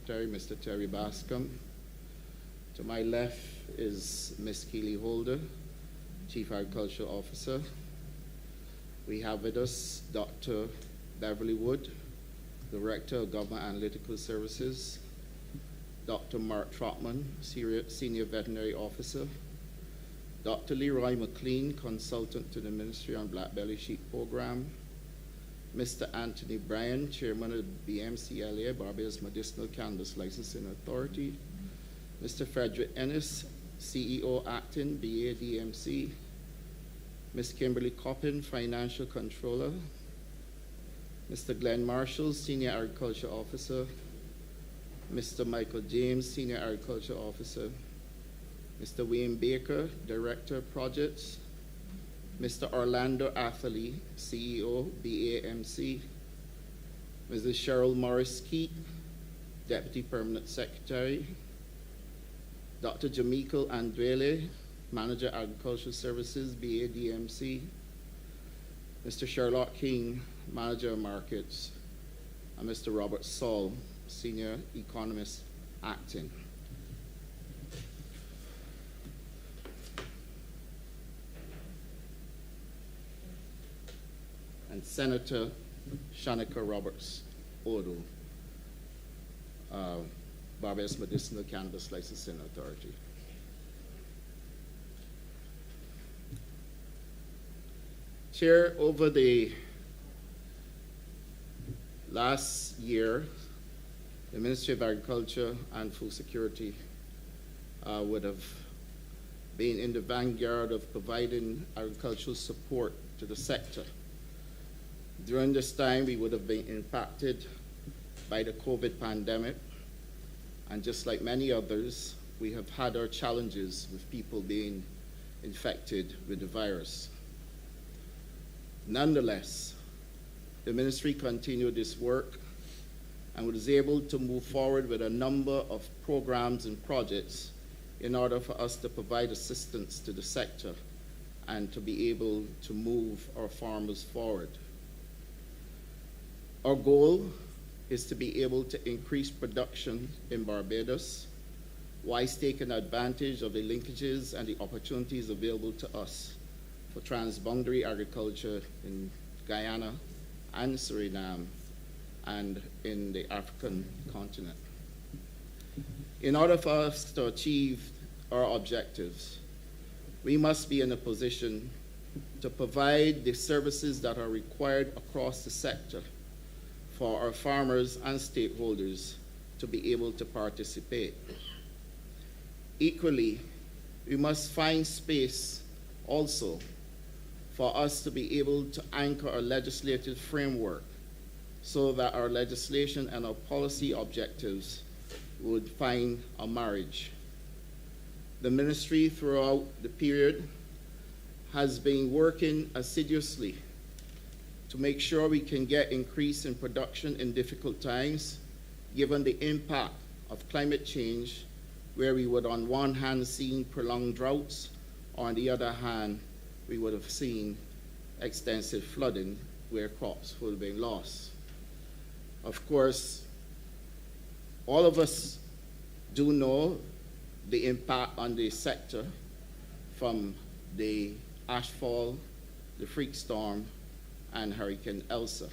Secretary, Mr. Terry Bascom. To my left is Ms. Keely Holder, Chief Agricultural Officer. We have with us Dr. Beverly Wood, Director of Government Analytical Services, Dr. Mark Trotman, Senior Veterinary Officer, Dr. Leroy McLean, Consultant to the Ministry on Black Belly Sheep Program, Mr. Anthony Bryan, Chairman of the BMCLA, Barbados Medicinal Cannabis Licensing Authority, Mr. Frederick Ennis, CEO Acting, BADMC, Ms. Kimberly Coppin, Financial Controller, Mr. Glenn Marshall, Senior Agriculture Officer, Mr. Michael James, Senior Agriculture Officer, Mr. Wayne Baker, Director of Projects, Mr. Orlando Atherley, CEO, BAMC, Mrs. Cheryl Morris-Keat, Deputy Permanent Secretary, Dr. Jamaikel Andrele, Manager Agricultural Services, BADMC, Mr. Sherlock King, Manager of Markets, and Mr. Robert Saul, Senior Economist, Acting. And Senator Shanika Roberts Odo, Barbados Medicinal Cannabis Licensing Authority. Chair, over the last year, the Ministry of Agriculture and Food Security would have been in the vanguard of providing agricultural support to the sector. During this time, we would have been impacted by the COVID pandemic, and just like many others, we have had our challenges with people being infected with the virus. Nonetheless, the ministry continued its work and was able to move forward with a number of programs and projects in order for us to provide assistance to the sector and to be able to move our farmers forward. Our goal is to be able to increase production in Barbados while taking advantage of the linkages and the opportunities available to us for transboundary agriculture in Guyana and Suriname and in the African continent. In order for us to achieve our objectives, we must be in a position to provide the services that are required across the sector for our farmers and stakeholders to be able to participate. Equally, we must find space also for us to be able to anchor our legislative framework so that our legislation and our policy objectives would find a marriage. The ministry throughout the period has been working assiduously to make sure we can get increase in production in difficult times, given the impact of climate change, where we would on one hand seen prolonged droughts, or on the other hand, we would have seen extensive flooding where crops would have been lost. Of course, all of us do know the impact on the sector from the ashfall, the freak storm, and Hurricane Elsa.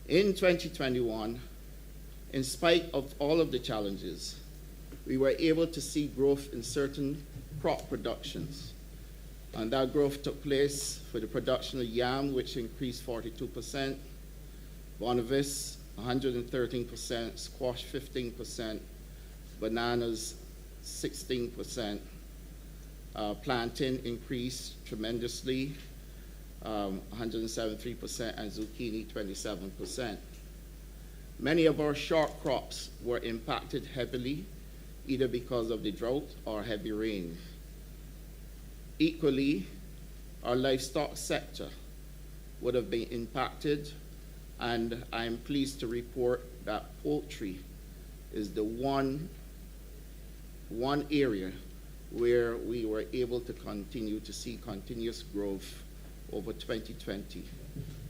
In 2021, in spite of all of the challenges, we were able to see growth in certain crop productions. And that growth took place for the production of yam, which increased 42%, Bonavis 113%, squash 15%, bananas 16%, plantain increased tremendously, 173%, and zucchini 27%. Many of our short crops were impacted heavily, either because of the drought or heavy rain. Equally, our livestock sector would have been impacted, and I'm pleased to report that poultry is the one area where we were able to continue to see continuous growth over 2020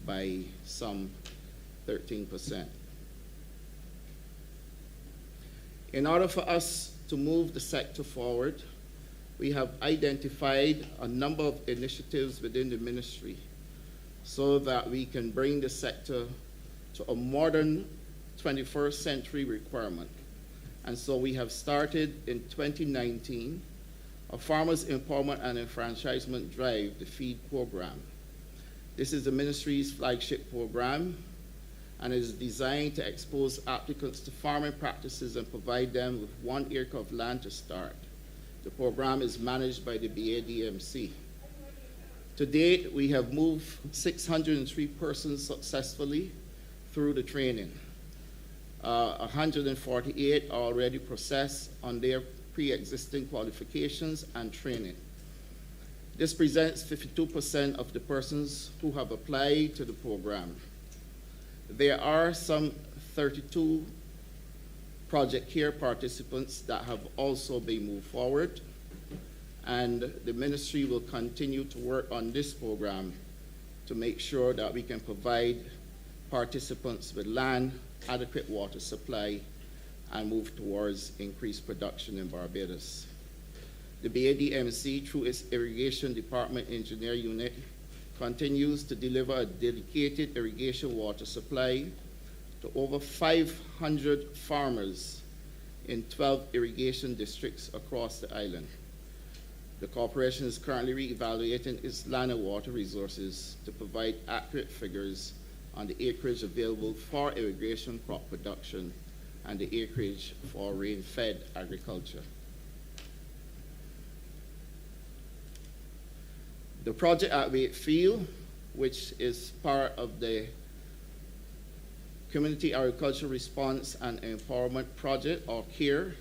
by some 13%. In order for us to move the sector forward, we have identified a number of initiatives within the ministry so that we can bring the sector to a modern 21st century requirement. And so we have started in 2019 a Farmers Empowerment and Enfranchisement Drive, the FEED program. This is the ministry's flagship program and is designed to expose applicants to farming practices and provide them with 1 acre of land to start. The program is managed by the BADMC. To date, we have moved 603 persons successfully through the training. 148 are already processed on their pre-existing qualifications and training. This presents 52% of the persons who have applied to the program. There are some 32 Project CARE participants that have also been moved forward, and the ministry will continue to work on this program to make sure that we can provide participants with land, adequate water supply, and move towards increased production in Barbados. The BADMC, through its Irrigation Department Engineer Unit, continues to deliver a dedicated irrigation water supply to over 500 farmers in 12 irrigation districts across the island. The corporation is currently reevaluating its land and water resources to provide accurate figures on the acreage available for irrigation crop production and the acreage for rain-fed agriculture. The project at Wakefield, which is part of the Community Agriculture Response and Empowerment Project, or CARE,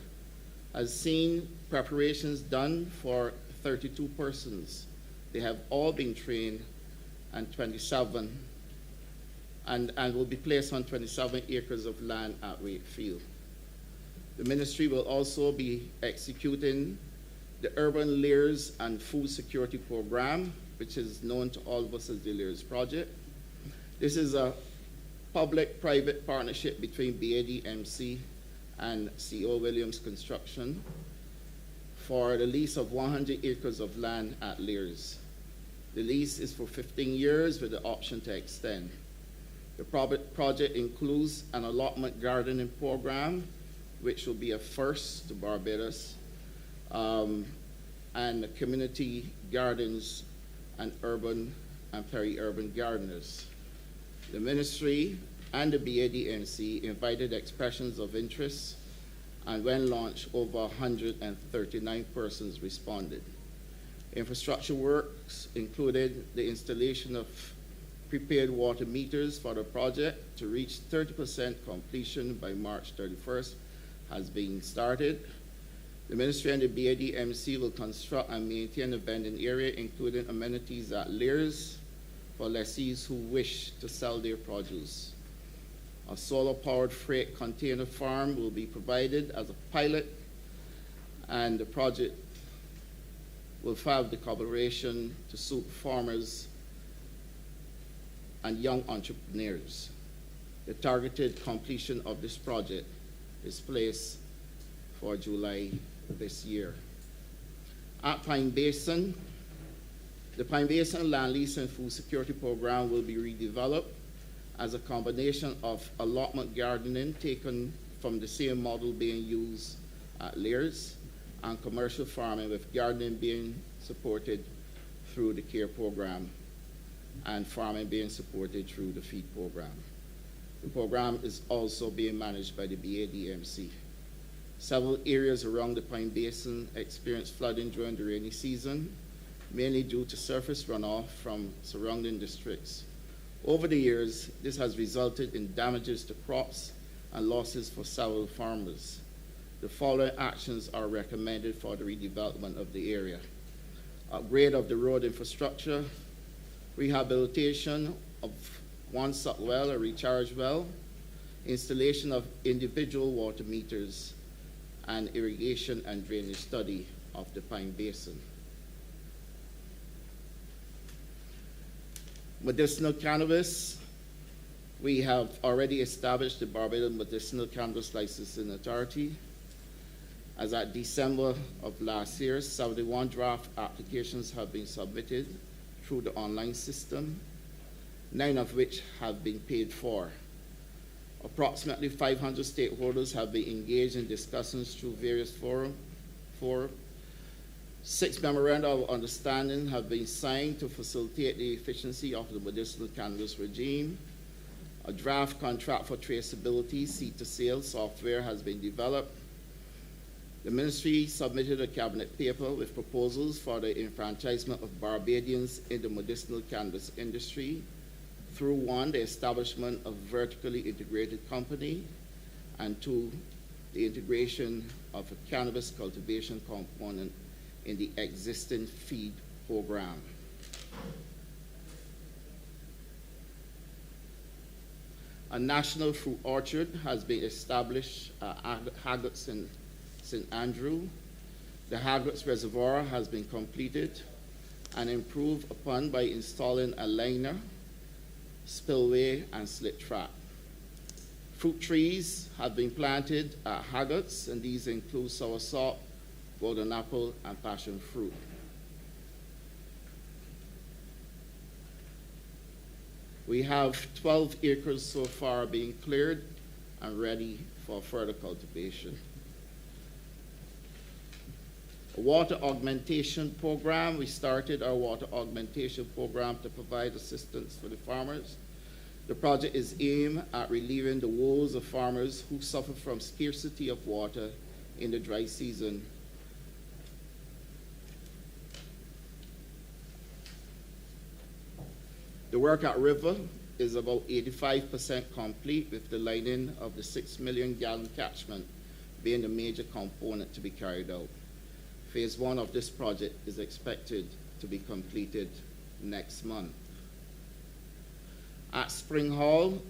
has seen preparations done for 32 persons. They have all been trained and 27 and will be placed on 27 acres of land at Wakefield. The ministry will also be executing the Urban Layers and Food Security Program, which is known to all of us as the Layers Project. This is a public-private partnership between BADMC and CO Williams Construction for the lease of 100 acres of land at Layers. The lease is for 15 years with the option to extend. The project includes an allotment gardening program, which will be a first to Barbados, and community gardens and urban and peri-urban gardeners. The ministry and the BADMC invited expressions of interest, and when launched, over 139 persons responded. Infrastructure works included the installation of prepared water meters for the project to reach 30% completion by March 31st has been started. The ministry and the BADMC will construct and maintain a vending area, including amenities at Layers for lessees who wish to sell their produce. A solar-powered freight container farm will be provided as a pilot, and the project will have the collaboration to suit farmers and young entrepreneurs. The targeted completion of this project is placed for July this year. At Pine Basin, the Pine Basin Land Lease and Food Security Program will be redeveloped as a combination of allotment gardening taken from the same model being used at Layers and commercial farming, with gardening being supported through the CARE program and farming being supported through the FEED program. The program is also being managed by the BADMC. Several areas around the Pine Basin experienced flooding during the rainy season, mainly due to surface runoff from surrounding districts. Over the years, this has resulted in damages to crops and losses for several farmers. The following actions are recommended for the redevelopment of the area: upgrade of the road infrastructure, rehabilitation of one suck well or recharge well, installation of individual water meters, and irrigation and drainage study of the Pine Basin. Medicinal cannabis. We have already established the Barbados Medicinal Cannabis Licensing Authority. As at December of last year, 71 draft applications have been submitted through the online system, 9 of which have been paid for. Approximately 500 stakeholders have been engaged in discussions through various forums. 6 memoranda of understanding have been signed to facilitate the efficiency of the medicinal cannabis regime. A draft contract for traceability, seed-to-sale software has been developed. The ministry submitted a cabinet paper with proposals for the enfranchisement of Barbadians in the medicinal cannabis industry through 1, the establishment of a vertically integrated company, and 2, the integration of a cannabis cultivation component in the existing feed program. A national fruit orchard has been established at Haggots in St. Andrew. The Haggots Reservoir has been completed and improved upon by installing a liner, spillway, and slit track. Fruit trees have been planted at Haggots, and these include soursop, golden apple, and passion fruit. We have 12 acres so far being cleared and ready for further cultivation. A water augmentation program. We started our water augmentation program to provide assistance for the farmers. The project is aimed at relieving the woes of farmers who suffer from scarcity of water in the dry season. The work at River is about 85% complete, with the lining of the 6 million gallon catchment being the major component to be carried out. Phase 1 of this project is expected to be completed next month. At Spring Hall,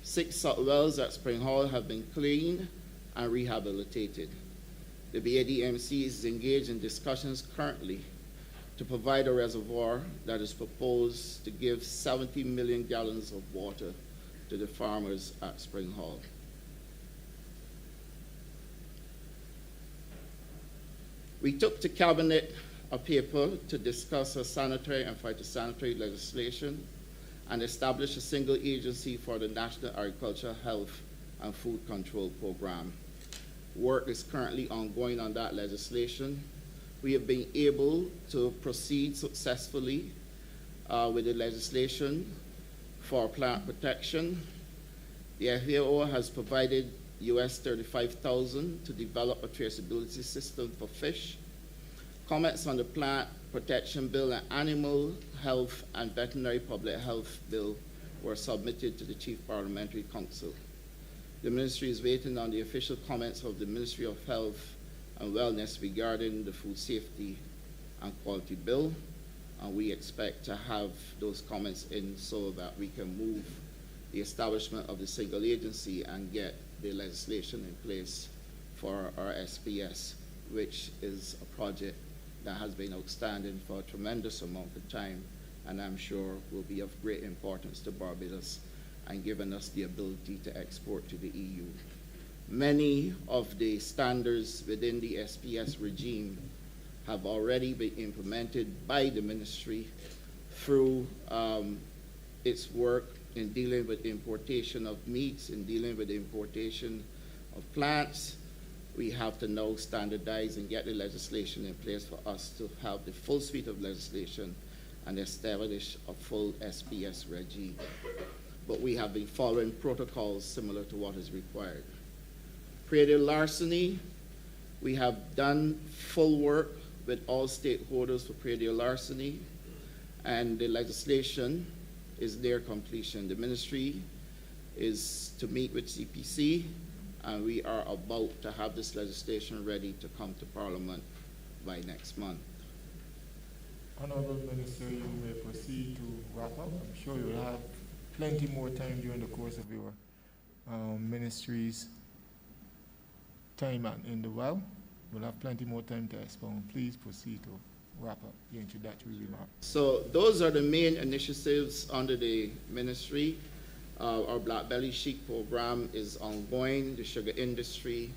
6 salt wells at Spring Hall have been cleaned and rehabilitated. The BADMC is engaged in discussions currently to provide a reservoir that is proposed to give 70 million gallons of water to the farmers at Spring Hall. We took to Cabinet a paper to discuss a sanitary and phytosanitary legislation and establish a single agency for the National Agriculture, Health, and Food Control Program. Work is currently ongoing on that legislation. We have been able to proceed successfully with the legislation for plant protection. The FAO has provided US $35,000 to develop a traceability system for fish. Comments on the plant protection bill and animal health and veterinary public health bill were submitted to the Chief Parliamentary Council. The ministry is waiting on the official comments of the Ministry of Health and Wellness regarding the food safety and quality bill, and we expect to have those comments in so that we can move the establishment of the single agency and get the legislation in place for our SPS, which is a project that has been outstanding for a tremendous amount of time, and I'm sure will be of great importance to Barbados and giving us the ability to export to the EU. Many of the standards within the SPS regime have already been implemented by the ministry through its work in dealing with importation of meats, in dealing with importation of plants. We have to now standardize and get the legislation in place for us to have the full suite of legislation and establish a full SPS regime. But we have been following protocols similar to what is required. Predial larceny, we have done full work with all stakeholders for predial larceny, and the legislation is near completion. The ministry is to meet with CPC, and we are about to have this legislation ready to come to Parliament by next month. Honourable Minister, you may proceed to wrap up. I'm sure you'll have plenty more time during the course of your ministry's time in the well. We'll have plenty more time to expound. Please proceed to wrap up the introductory remarks. So those are the main initiatives under the ministry. Our Black Belly Chic program is ongoing. The sugar industry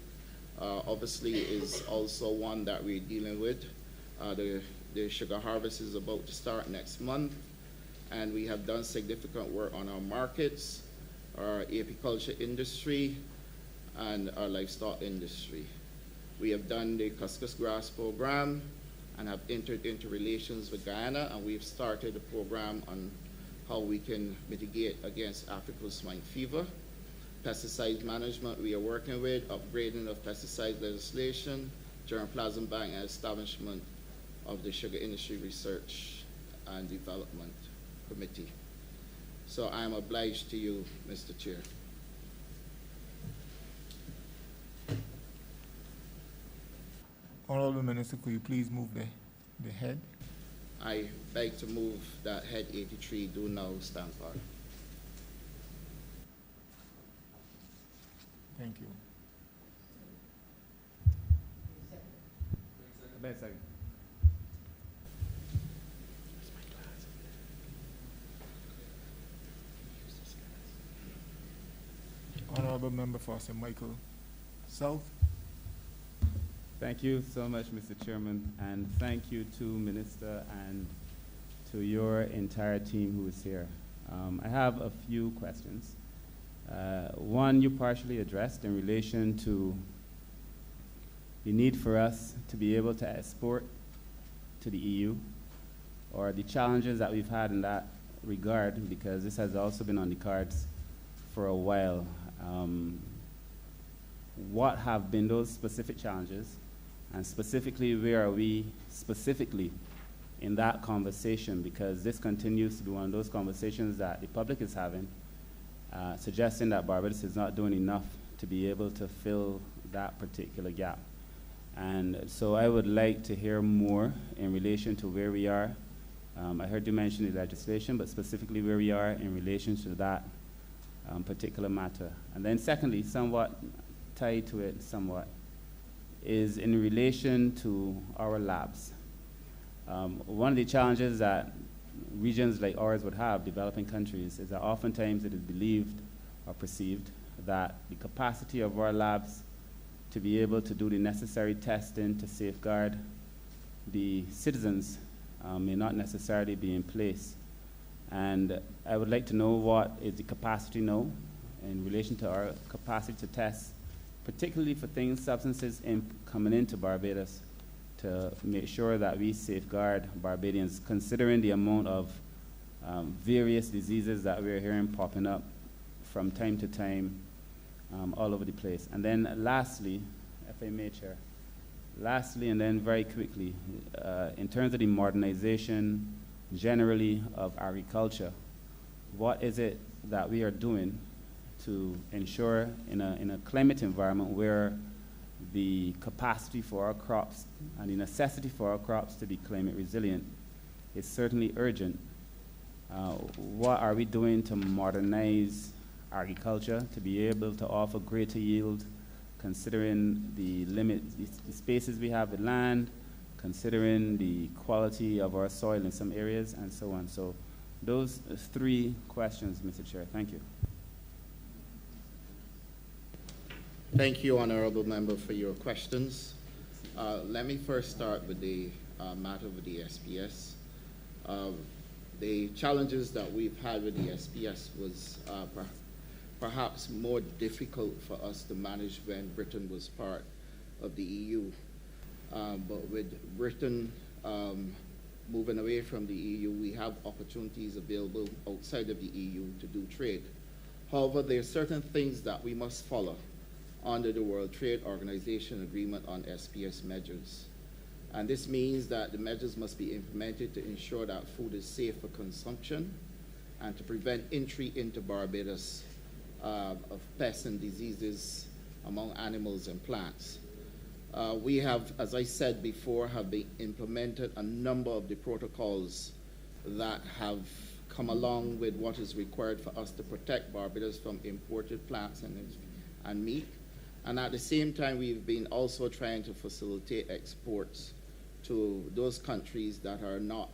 obviously is also one that we're dealing with. The sugar harvest is about to start next month, and we have done significant work on our markets, our apiculture industry, and our livestock industry. We have done the Cuscus Grass Program and have entered into relations with Guyana, and we've started a program on how we can mitigate against African swine fever. Pesticide management we are working with, upgrading of pesticide legislation, germplasm bank, and establishment of the Sugar Industry Research and Development Committee. So I am obliged to you, Mr. Chair. Honourable Minister, could you please move the head? I beg to move that head 83 do now stand for. Thank you. Honourable Member for St. Michael South. Thank you so much, Mr. Chairman, and thank you to Minister and to your entire team who is here. I have a few questions. One you partially addressed in relation to the need for us to be able to export to the EU, or the challenges that we've had in that regard, because this has also been on the cards for a while. What have been those specific challenges, and specifically where are we specifically in that conversation, because this continues to be one of those conversations that the public is having, suggesting that Barbados is not doing enough to be able to fill that particular gap. And so I would like to hear more in relation to where we are. I heard you mention the legislation, but specifically where we are in relation to that particular matter. And then secondly, somewhat tied to it somewhat, is in relation to our labs. One of the challenges that regions like ours would have, developing countries, is that oftentimes it is believed or perceived that the capacity of our labs to be able to do the necessary testing to safeguard the citizens may not necessarily be in place. And I would like to know what is the capacity now in relation to our capacity to test, particularly for things, substances coming into Barbados, to make sure that we safeguard Barbadians, considering the amount of various diseases that we're hearing popping up from time to time all over the place. And then lastly, if I may, Chair, lastly and then very quickly, in terms of the modernization generally of agriculture, what is it that we are doing to ensure in a climate environment where the capacity for our crops and the necessity for our crops to be climate resilient is certainly urgent? What are we doing to modernize agriculture to be able to offer greater yield, considering the spaces we have with land, considering the quality of our soil in some areas, and so on? So those three questions, Mr. Chair. Thank you. Thank you, Honourable Member, for your questions. Let me first start with the matter with the SPS. The challenges that we've had with the SPS was perhaps more difficult for us to manage when Britain was part of the EU. But with Britain moving away from the EU, we have opportunities available outside of the EU to do trade. However, there are certain things that we must follow under the World Trade Organization Agreement on SPS measures. And this means that the measures must be implemented to ensure that food is safe for consumption and to prevent entry into Barbados of pests and diseases among animals and plants. We have, as I said before, have been implemented a number of the protocols that have come along with what is required for us to protect Barbados from imported plants and meat. And at the same time, we've been also trying to facilitate exports to those countries that are not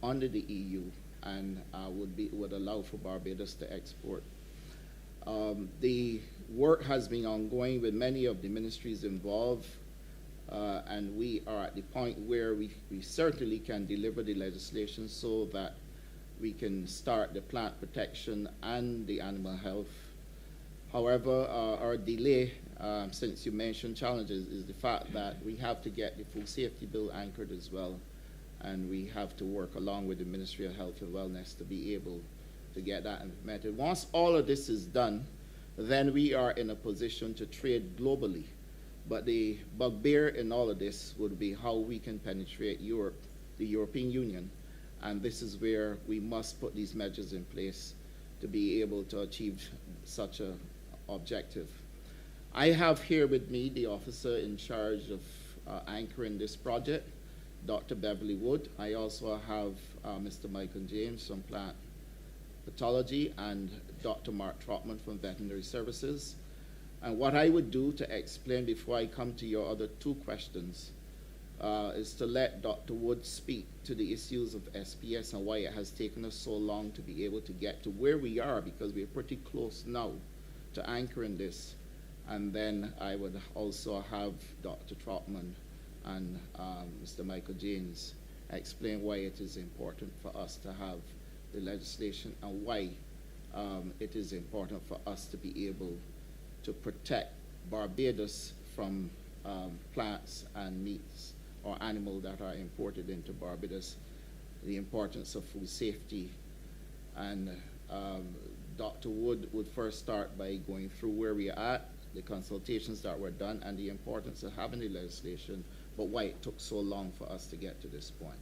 under the EU and would allow for Barbados to export. The work has been ongoing with many of the ministries involved, and we are at the point where we certainly can deliver the legislation so that we can start the plant protection and the animal health. However, our delay, since you mentioned challenges, is the fact that we have to get the food safety bill anchored as well, and we have to work along with the Ministry of Health and Wellness to be able to get that implemented. Once all of this is done, then we are in a position to trade globally. But the bugbear in all of this would be how we can penetrate Europe, the European Union, and this is where we must put these measures in place to be able to achieve such an objective. I have here with me the officer in charge of anchoring this project, Dr. Beverly Wood. I also have Mr. Michael James from Plant Pathology and Dr. Mark Trotman from Veterinary Services. And what I would do to explain before I come to your other two questions is to let Dr. Wood speak to the issues of SPS and why it has taken us so long to be able to get to where we are, because we're pretty close now to anchoring this. And then I would also have Dr. Trotman and Mr. Michael James explain why it is important for us to have the legislation and why it is important for us to be able to protect Barbados from plants and meats or animals that are imported into Barbados, the importance of food safety. And Dr. Wood would first start by going through where we are at, the consultations that were done, and the importance of having the legislation, but why it took so long for us to get to this point.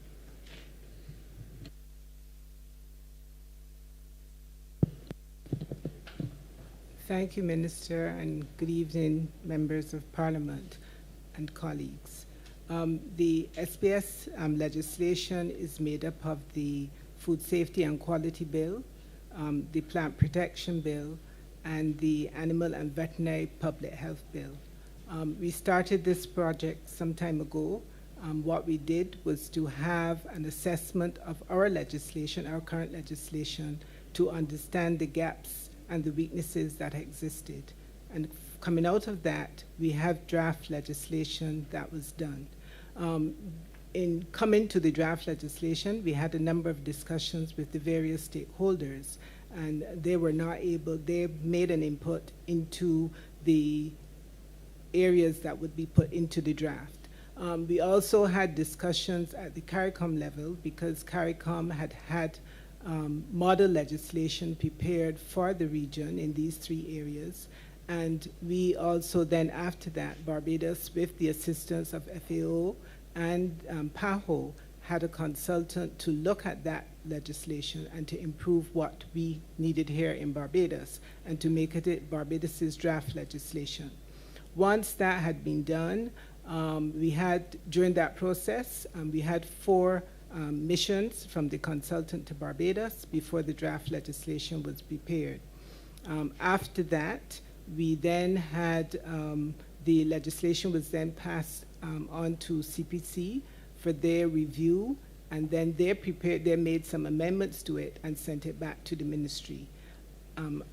Thank you, Minister, and good evening, members of Parliament and colleagues. The SPS legislation is made up of the Food Safety and Quality Bill, the Plant Protection Bill, and the Animal and Veterinary Public Health Bill. We started this project some time ago. What we did was to have an assessment of our legislation, our current legislation, to understand the gaps and the weaknesses that existed. And coming out of that, we have draft legislation that was done. In coming to the draft legislation, we had a number of discussions with the various stakeholders, and they were not able, they made an input into the areas that would be put into the draft. We also had discussions at the CARICOM level, because CARICOM had model legislation prepared for the region in these three areas. And we also then, after that, Barbados, with the assistance of FAO and PAHO, had a consultant to look at that legislation and to improve what we needed here in Barbados and to make it Barbados's draft legislation. Once that had been done, we had, during that process, we had 4 missions from the consultant to Barbados before the draft legislation was prepared. After that, we then had, the legislation was then passed on to CPC for their review, and then they made some amendments to it and sent it back to the ministry.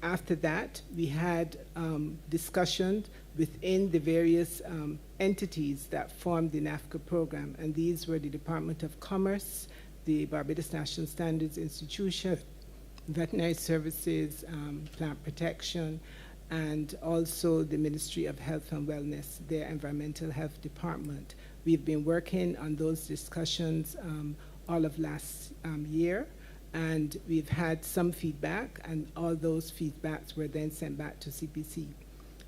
After that, we had discussions within the various entities that formed the NAFCA program, and these were the Department of Commerce, the Barbados National Standards Institution, Veterinary Services, Plant Protection, and also the Ministry of Health and Wellness, their Environmental Health Department. We've been working on those discussions all of last year, and we've had some feedback, and all those feedbacks were then sent back to CPC.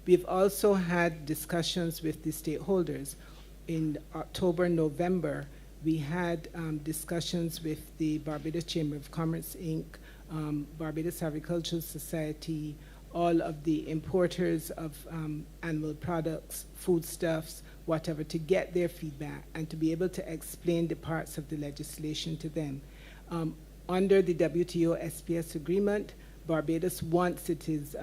We've also had discussions with the stakeholders. In October, November, we had discussions with the Barbados Chamber of Commerce, Inc., Barbados Agricultural Society, all of the importers of animal products, foodstuffs, whatever, to get their feedback and to be able to explain the parts of the legislation to them. Under the WTO SPS agreement, Barbados, once it is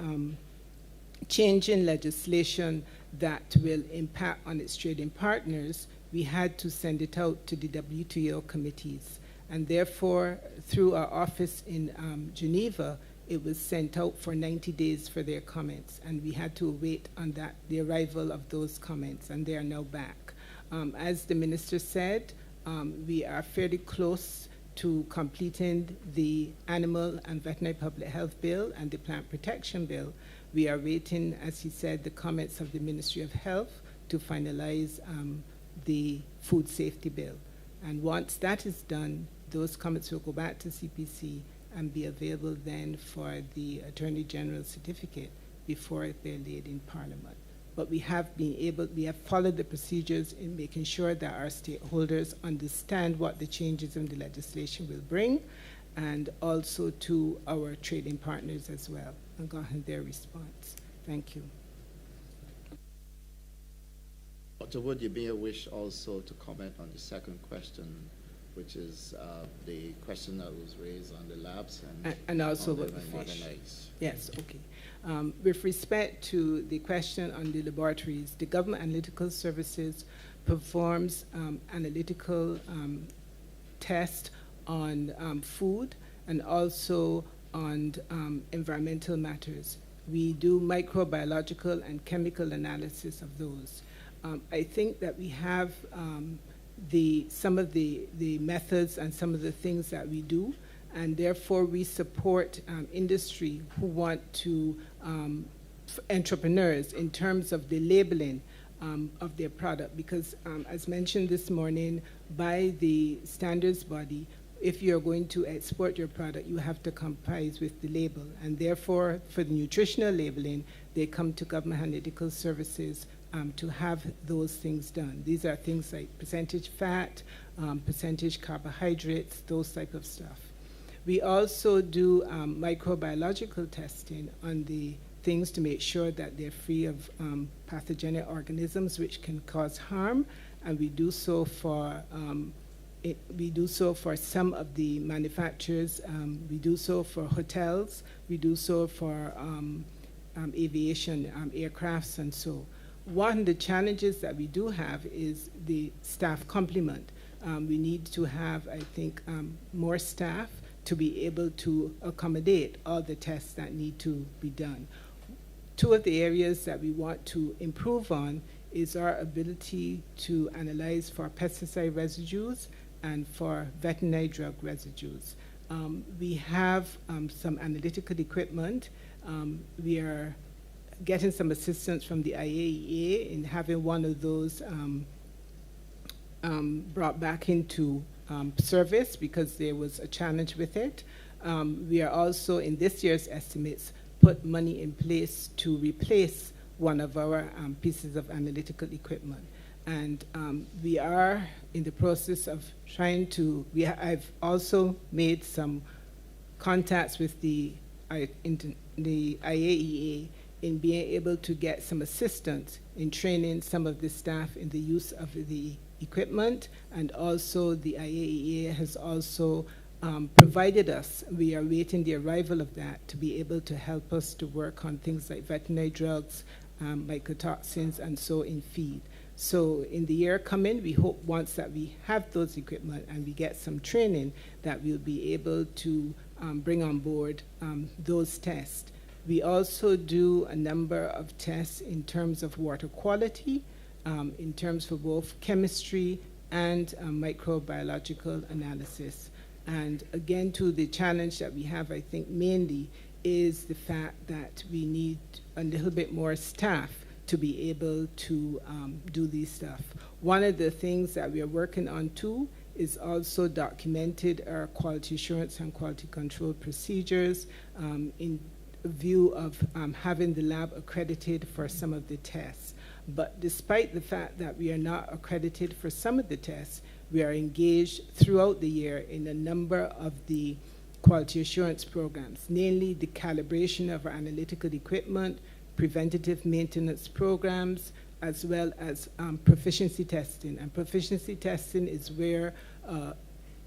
changing legislation that will impact on its trading partners, we had to send it out to the WTO committees. And therefore, through our office in Geneva, it was sent out for 90 days for their comments, and we had to wait on that, the arrival of those comments, and they are now back. As the minister said, we are fairly close to completing the Animal and Veterinary Public Health Bill and the Plant Protection Bill. We are waiting, as he said, the comments of the Ministry of Health to finalize the Food Safety Bill. And once that is done, those comments will go back to CPC and be available then for the Attorney General's certificate before they're laid in Parliament. But we have followed the procedures in making sure that our stakeholders understand what the changes in the legislation will bring, and also to our trading partners as well, and gotten their response. Thank you. Dr. Wood, you may wish also to comment on the second question, which is the question that was raised on the labs and also on with the modern fish. eggs. Yes, okay. With respect to the question on the laboratories, the Government Analytical Services performs analytical tests on food and also on environmental matters. We do microbiological and chemical analysis of those. I think that we have some of the methods and some of the things that we do, and therefore we support industry who want to, entrepreneurs in terms of the labeling of their product, because as mentioned this morning by the standards body, if you're going to export your product, you have to comply with the label, and therefore for the nutritional labeling, they come to Government Analytical Services to have those things done. These are things like percentage fat, percentage carbohydrates, those type of stuff. We also do microbiological testing on the things to make sure that they're free of pathogenic organisms which can cause harm, and we do so for some of the manufacturers. We do so for hotels. We do so for aviation aircrafts and so. One of the challenges that we do have is the staff complement. We need to have, I think, more staff to be able to accommodate all the tests that need to be done. Two of the areas that we want to improve on is our ability to analyze for pesticide residues and for veterinary drug residues. We have some analytical equipment. We are getting some assistance from the IAEA in having one of those brought back into service because there was a challenge with it. We are also, in this year's estimates, put money in place to replace one of our pieces of analytical equipment. And we are in the process of trying to, I've also made some contacts with the IAEA in being able to get some assistance in training some of the staff in the use of the equipment, and also the IAEA has also provided us, we are waiting the arrival of that to be able to help us to work on things like veterinary drugs, mycotoxins, and so in feed. So in the year coming, we hope once that we have those equipment and we get some training that we'll be able to bring on board those tests. We also do a number of tests in terms of water quality, in terms for both chemistry and microbiological analysis. And again, to the challenge that we have, I think mainly is the fact that we need a little bit more staff to be able to do these stuff. One of the things that we are working on too is also documented our quality assurance and quality control procedures in view of having the lab accredited for some of the tests. But despite the fact that we are not accredited for some of the tests, we are engaged throughout the year in a number of the quality assurance programs, namely the calibration of our analytical equipment, preventative maintenance programs, as well as proficiency testing. And proficiency testing is where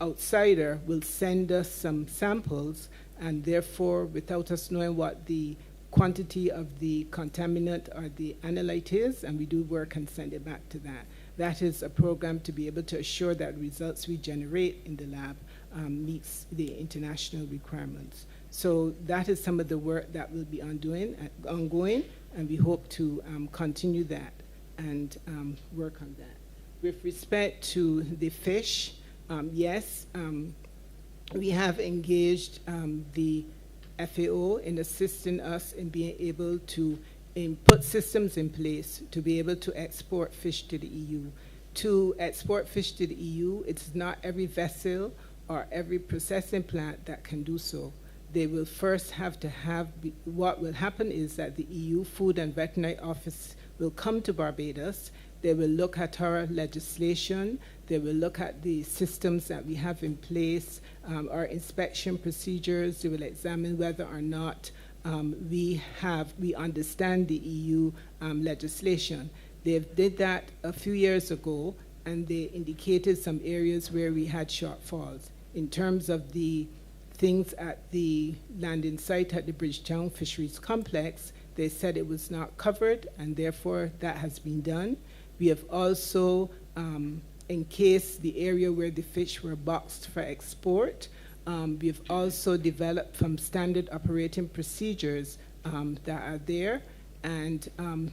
outsider will send us some samples, and therefore, without us knowing what the quantity of the contaminant or the analyte is, and we do work and send it back to that. That is a program to be able to assure that results we generate in the lab meets the international requirements. So that is some of the work that will be ongoing, and we hope to continue that and work on that. With respect to the fish, yes, we have engaged the FAO in assisting us in being able to put systems in place to be able to export fish to the EU. To export fish to the EU, it's not every vessel or every processing plant that can do so. They will first have to what will happen is that the EU Food and Veterinary Office will come to Barbados. They will look at our legislation. They will look at the systems that we have in place, our inspection procedures. They will examine whether or not we understand the EU legislation. They did that a few years ago, and they indicated some areas where we had shortfalls. In terms of the things at the landing site at the Bridgetown Fisheries Complex, they said it was not covered, and therefore that has been done. We have also encased the area where the fish were boxed for export. We've also developed some standard operating procedures that are there, and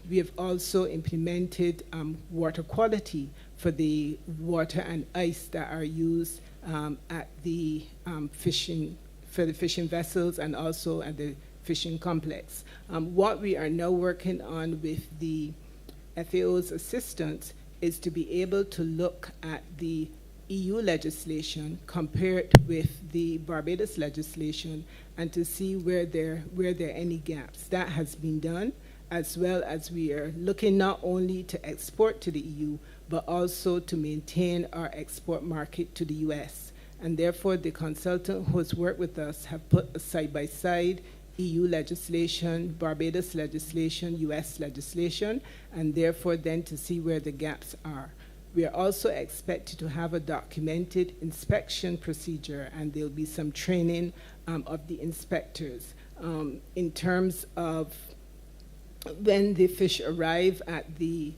we have also implemented water quality for the water and ice that are used at the fishing vessels and also at the fishing complex. What we are now working on with the FAO's assistance is to be able to look at the EU legislation, compare it with the Barbados legislation, and to see where there are any gaps. That has been done, as well as we are looking not only to export to the EU, but also to maintain our export market to the US. And therefore, the consultant who has worked with us have put a side-by-side EU legislation, Barbados legislation, US legislation, and therefore then to see where the gaps are. We are also expected to have a documented inspection procedure, and there'll be some training of the inspectors. In terms of when the fish arrive at the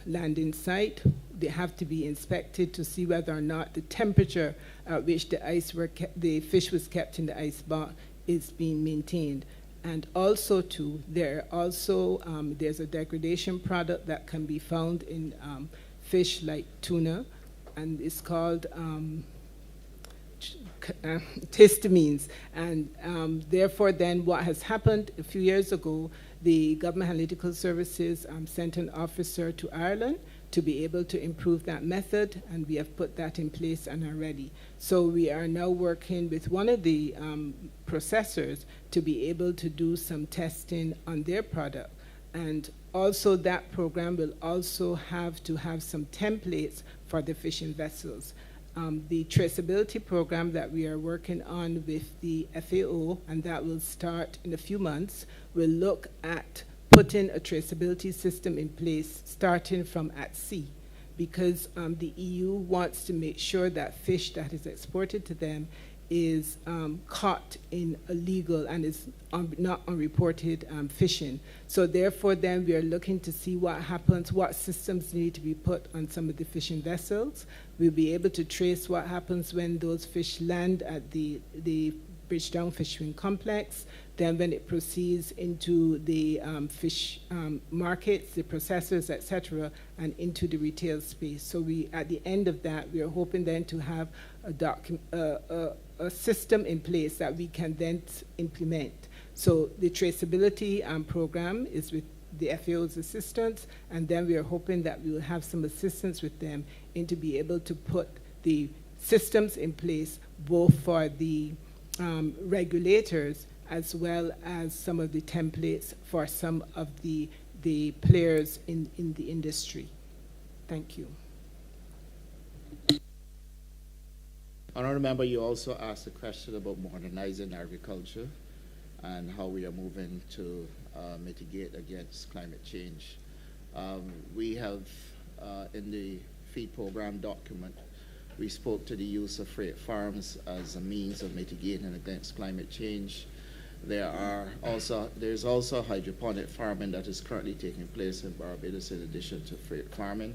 landing site, they have to be inspected to see whether or not the temperature at which the fish was kept in the ice box is being maintained. And also there's a degradation product that can be found in fish like tuna, and it's called histamines. And therefore then what has happened a few years ago, the Government Analytical Services sent an officer to Ireland to be able to improve that method, and we have put that in place and are ready. So we are now working with one of the processors to be able to do some testing on their product. And also that program will also have to have some templates for the fishing vessels. The traceability program that we are working on with the FAO, and that will start in a few months, will look at putting a traceability system in place starting from at sea, because the EU wants to make sure that fish that is exported to them is caught in illegal and is not unreported fishing. So therefore then we are looking to see what happens, what systems need to be put on some of the fishing vessels. We'll be able to trace what happens when those fish land at the Bridgetown Fishing Complex. Then when it proceeds into the fish markets, the processors, etc., and into the retail space. So at the end of that, we are hoping then to have a system in place that we can then implement. So the traceability program is with the FAO's assistance, and then we are hoping that we will have some assistance with them in to be able to put the systems in place, both for the regulators as well as some of the templates for some of the players in the industry. Thank you. Honourable Member, you also asked a question about modernizing agriculture and how we are moving to mitigate against climate change. We have, in the feed program document, we spoke to the use of freight farms as a means of mitigating against climate change. There's also hydroponic farming that is currently taking place in Barbados in addition to freight farming.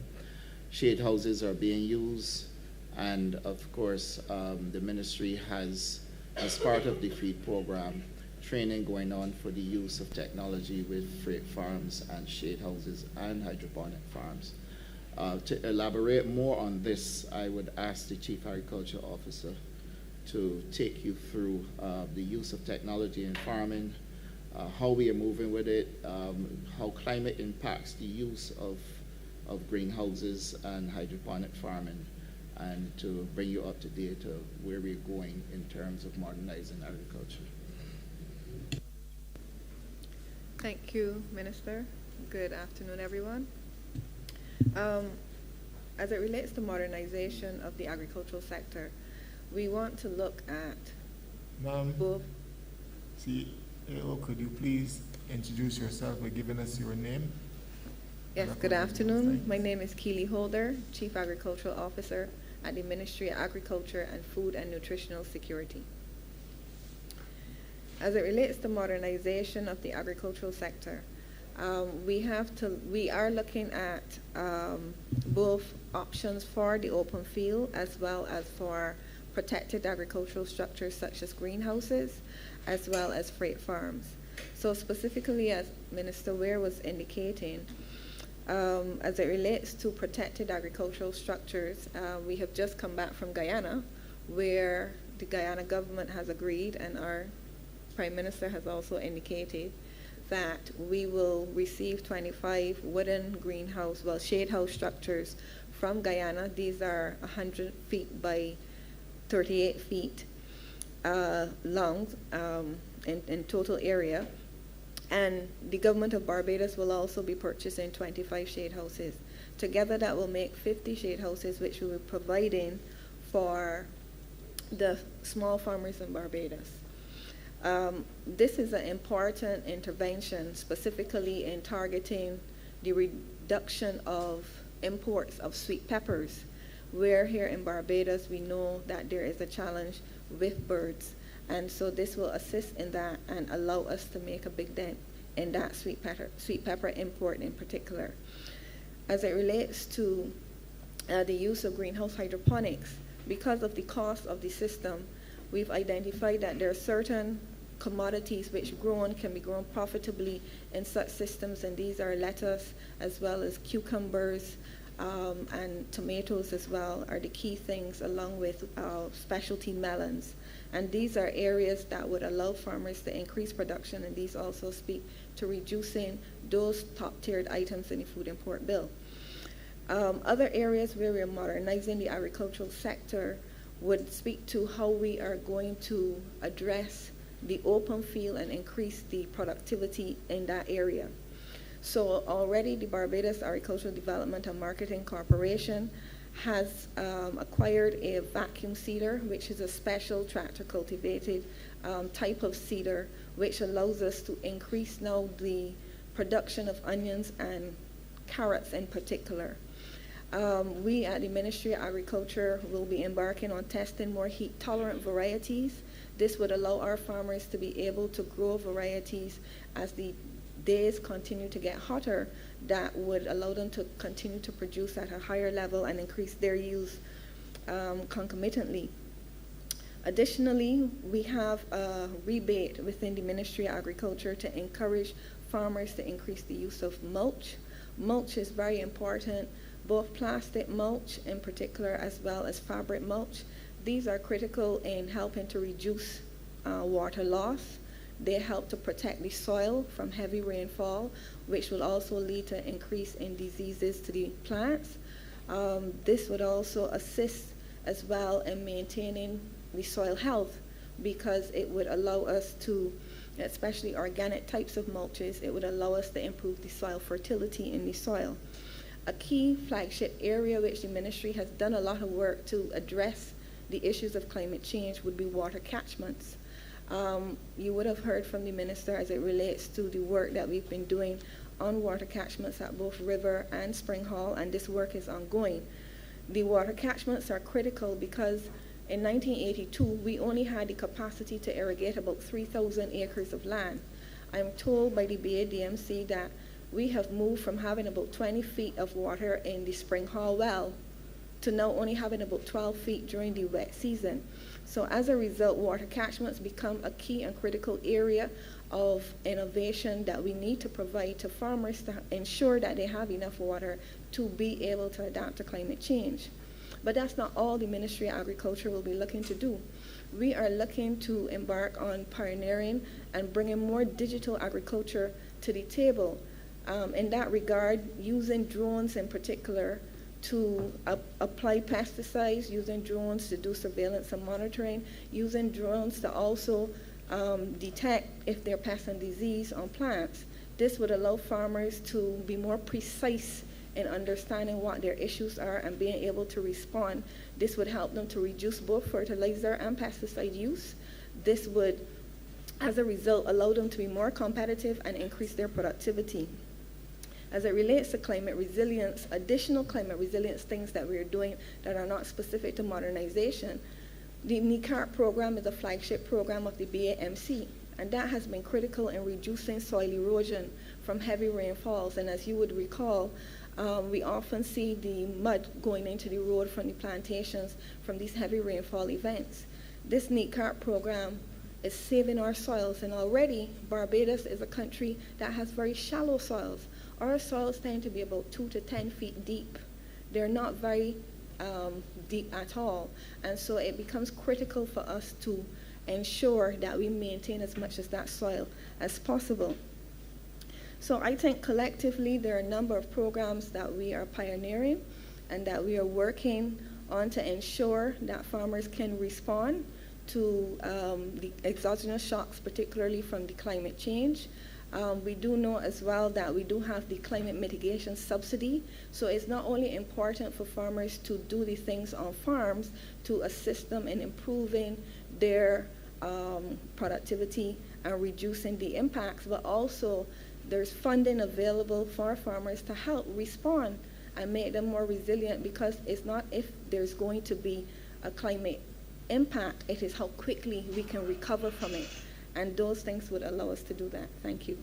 Shade houses are being used, and of course the ministry has as part of the feed program, training going on for the use of technology with freight farms and shade houses and hydroponic farms. To elaborate more on this, I would ask the Chief Agriculture Officer to take you through the use of technology in farming, how we are moving with it, how climate impacts the use of greenhouses and hydroponic farming, and to bring you up to date of where we're going in terms of modernizing agriculture. Thank you, Minister. Good afternoon, everyone. As it relates to modernization of the agricultural sector, we want to look at Ma'am, both. CEO, could you please introduce yourself by giving us your name? Yes, good afternoon. My name is Keely Holder, Chief Agricultural Officer at the Ministry of Agriculture and Food and Nutritional Security. As it relates to modernization of the agricultural sector, we are looking at both options for the open field as well as for protected agricultural structures such as greenhouses, as well as freight farms. So specifically, as Minister Ware was indicating, as it relates to protected agricultural structures, we have just come back from Guyana, where the Guyana government has agreed, and our Prime Minister has also indicated, that we will receive 25 wooden greenhouse, shade house structures from Guyana. These are 100 feet by 38 feet long in total area. And the government of Barbados will also be purchasing 25 shade houses. Together that will make 50 shade houses, which we will be providing for the small farmers in Barbados. This is an important intervention, specifically in targeting the reduction of imports of sweet peppers, where here in Barbados we know that there is a challenge with birds. And so this will assist in that and allow us to make a big dent in that sweet pepper import in particular. As it relates to the use of greenhouse hydroponics, because of the cost of the system, we've identified that there are certain commodities which can be grown profitably in such systems, and these are lettuce as well as cucumbers and tomatoes as well are the key things, along with specialty melons. And these are areas that would allow farmers to increase production, and these also speak to reducing those top-tiered items in the food import bill. Other areas where we're modernizing the agricultural sector would speak to how we are going to address the open field and increase the productivity in that area. So already the Barbados Agricultural Development and Marketing Corporation has acquired a vacuum seeder, which is a special tractor cultivated type of seeder, which allows us to increase now the production of onions and carrots in particular. We at the Ministry of Agriculture will be embarking on testing more heat-tolerant varieties. This would allow our farmers to be able to grow varieties as the days continue to get hotter, that would allow them to continue to produce at a higher level and increase their use concomitantly. Additionally, we have a rebate within the Ministry of Agriculture to encourage farmers to increase the use of mulch. Mulch is very important, both plastic mulch in particular as well as fabric mulch. These are critical in helping to reduce water loss. They help to protect the soil from heavy rainfall, which will also lead to increase in diseases to the plants. This would also assist as well in maintaining the soil health, because it would allow us to, especially organic types of mulches, it would allow us to improve the soil fertility in the soil. A key flagship area which the ministry has done a lot of work to address the issues of climate change would be water catchments. You would have heard from the minister as it relates to the work that we've been doing on water catchments at both River and Spring Hall, and this work is ongoing. The water catchments are critical because in 1982, we only had the capacity to irrigate about 3,000 acres of land. I'm told by the BADMC that we have moved from having about 20 feet of water in the Spring Hall well to now only having about 12 feet during the wet season. So as a result, water catchments become a key and critical area of innovation that we need to provide to farmers to ensure that they have enough water to be able to adapt to climate change. But that's not all the Ministry of Agriculture will be looking to do. We are looking to embark on pioneering and bringing more digital agriculture to the table. In that regard, using drones in particular to apply pesticides, using drones to do surveillance and monitoring, using drones to also detect if there are pests and disease on plants. This would allow farmers to be more precise in understanding what their issues are and being able to respond. This would help them to reduce both fertilizer and pesticide use. This would, as a result, allow them to be more competitive and increase their productivity. As it relates to climate resilience, additional climate resilience things that we're doing that are not specific to modernization, the NECARP program is a flagship program of the BAMC, and that has been critical in reducing soil erosion from heavy rainfalls. And as you would recall, we often see the mud going into the road from the plantations from these heavy rainfall events. This NECARP program is saving our soils, and already Barbados is a country that has very shallow soils. Our soils tend to be about 2 to 10 feet deep. They're not very deep at all, and so it becomes critical for us to ensure that we maintain as much of that soil as possible. So I think collectively there are a number of programs that we are pioneering and that we are working on to ensure that farmers can respond to the exogenous shocks, particularly from the climate change. We do know as well that we do have the climate mitigation subsidy, so it's not only important for farmers to do the things on farms to assist them in improving their productivity and reducing the impacts, but also there's funding available for farmers to help respond and make them more resilient, because it's not if there's going to be a climate impact, it is how quickly we can recover from it. And those things would allow us to do that. Thank you.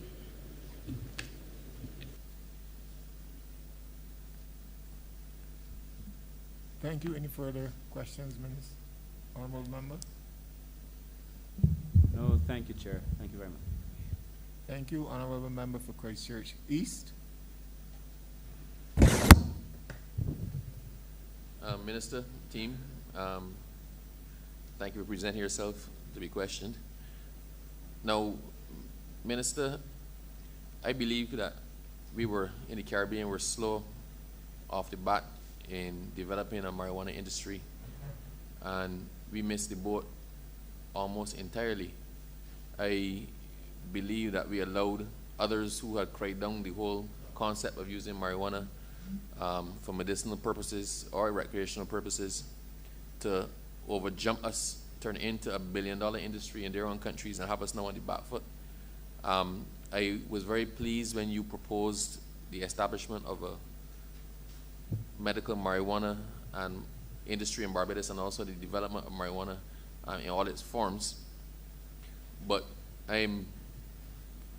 Thank you. Any further questions, Minister? Honourable Member? No, thank you, Chair. Thank you very much. Thank you. Honourable Member for Christchurch East. Minister, team, thank you for presenting yourself to be questioned. Now, Minister, I believe that we were in the Caribbean, we're slow off the bat in developing a marijuana industry, and we missed the boat almost entirely. I believe that we allowed others who had cried down the whole concept of using marijuana for medicinal purposes or recreational purposes to overjump us, turn into $1 billion industry in their own countries and have us now on the back foot. I was very pleased when you proposed the establishment of a medical marijuana and industry in Barbados, and also the development of marijuana in all its forms. But I'm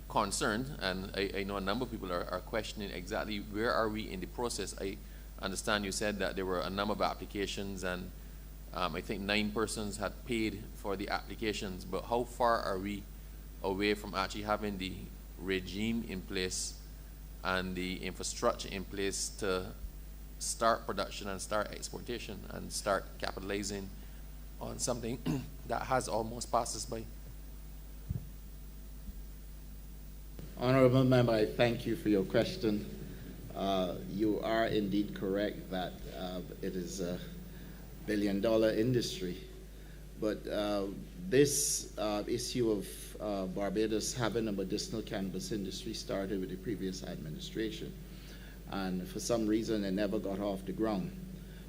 concerned, and I know a number of people are questioning exactly where are we in the process. I understand you said that there were a number of applications, and I think 9 persons had paid for the applications, but how far are we away from actually having the regime in place and the infrastructure in place to start production and start exportation and start capitalizing on something that has almost passed us by? Honourable Member, I thank you for your question. You are indeed correct that it is a $1 billion industry, but this issue of Barbados having a medicinal cannabis industry started with the previous administration, and for some reason it never got off the ground.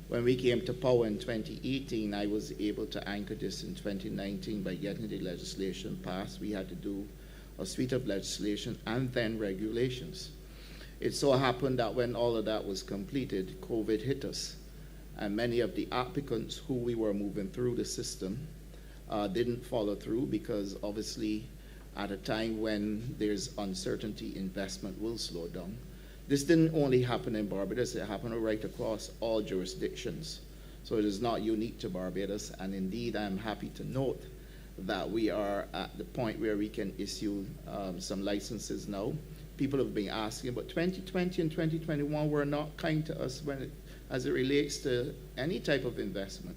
When we came to power in 2018, I was able to anchor this in 2019 by getting the legislation passed. We had to do a suite of legislation and then regulations. It so happened that when all of that was completed, COVID hit us, and many of the applicants who we were moving through the system didn't follow through, because obviously at a time when there's uncertainty, investment will slow down. This didn't only happen in Barbados, it happened right across all jurisdictions. So it is not unique to Barbados, and indeed I'm happy to note that we are at the point where we can issue some licenses now. People have been asking, but 2020 and 2021 were not kind to us as it relates to any type of investment.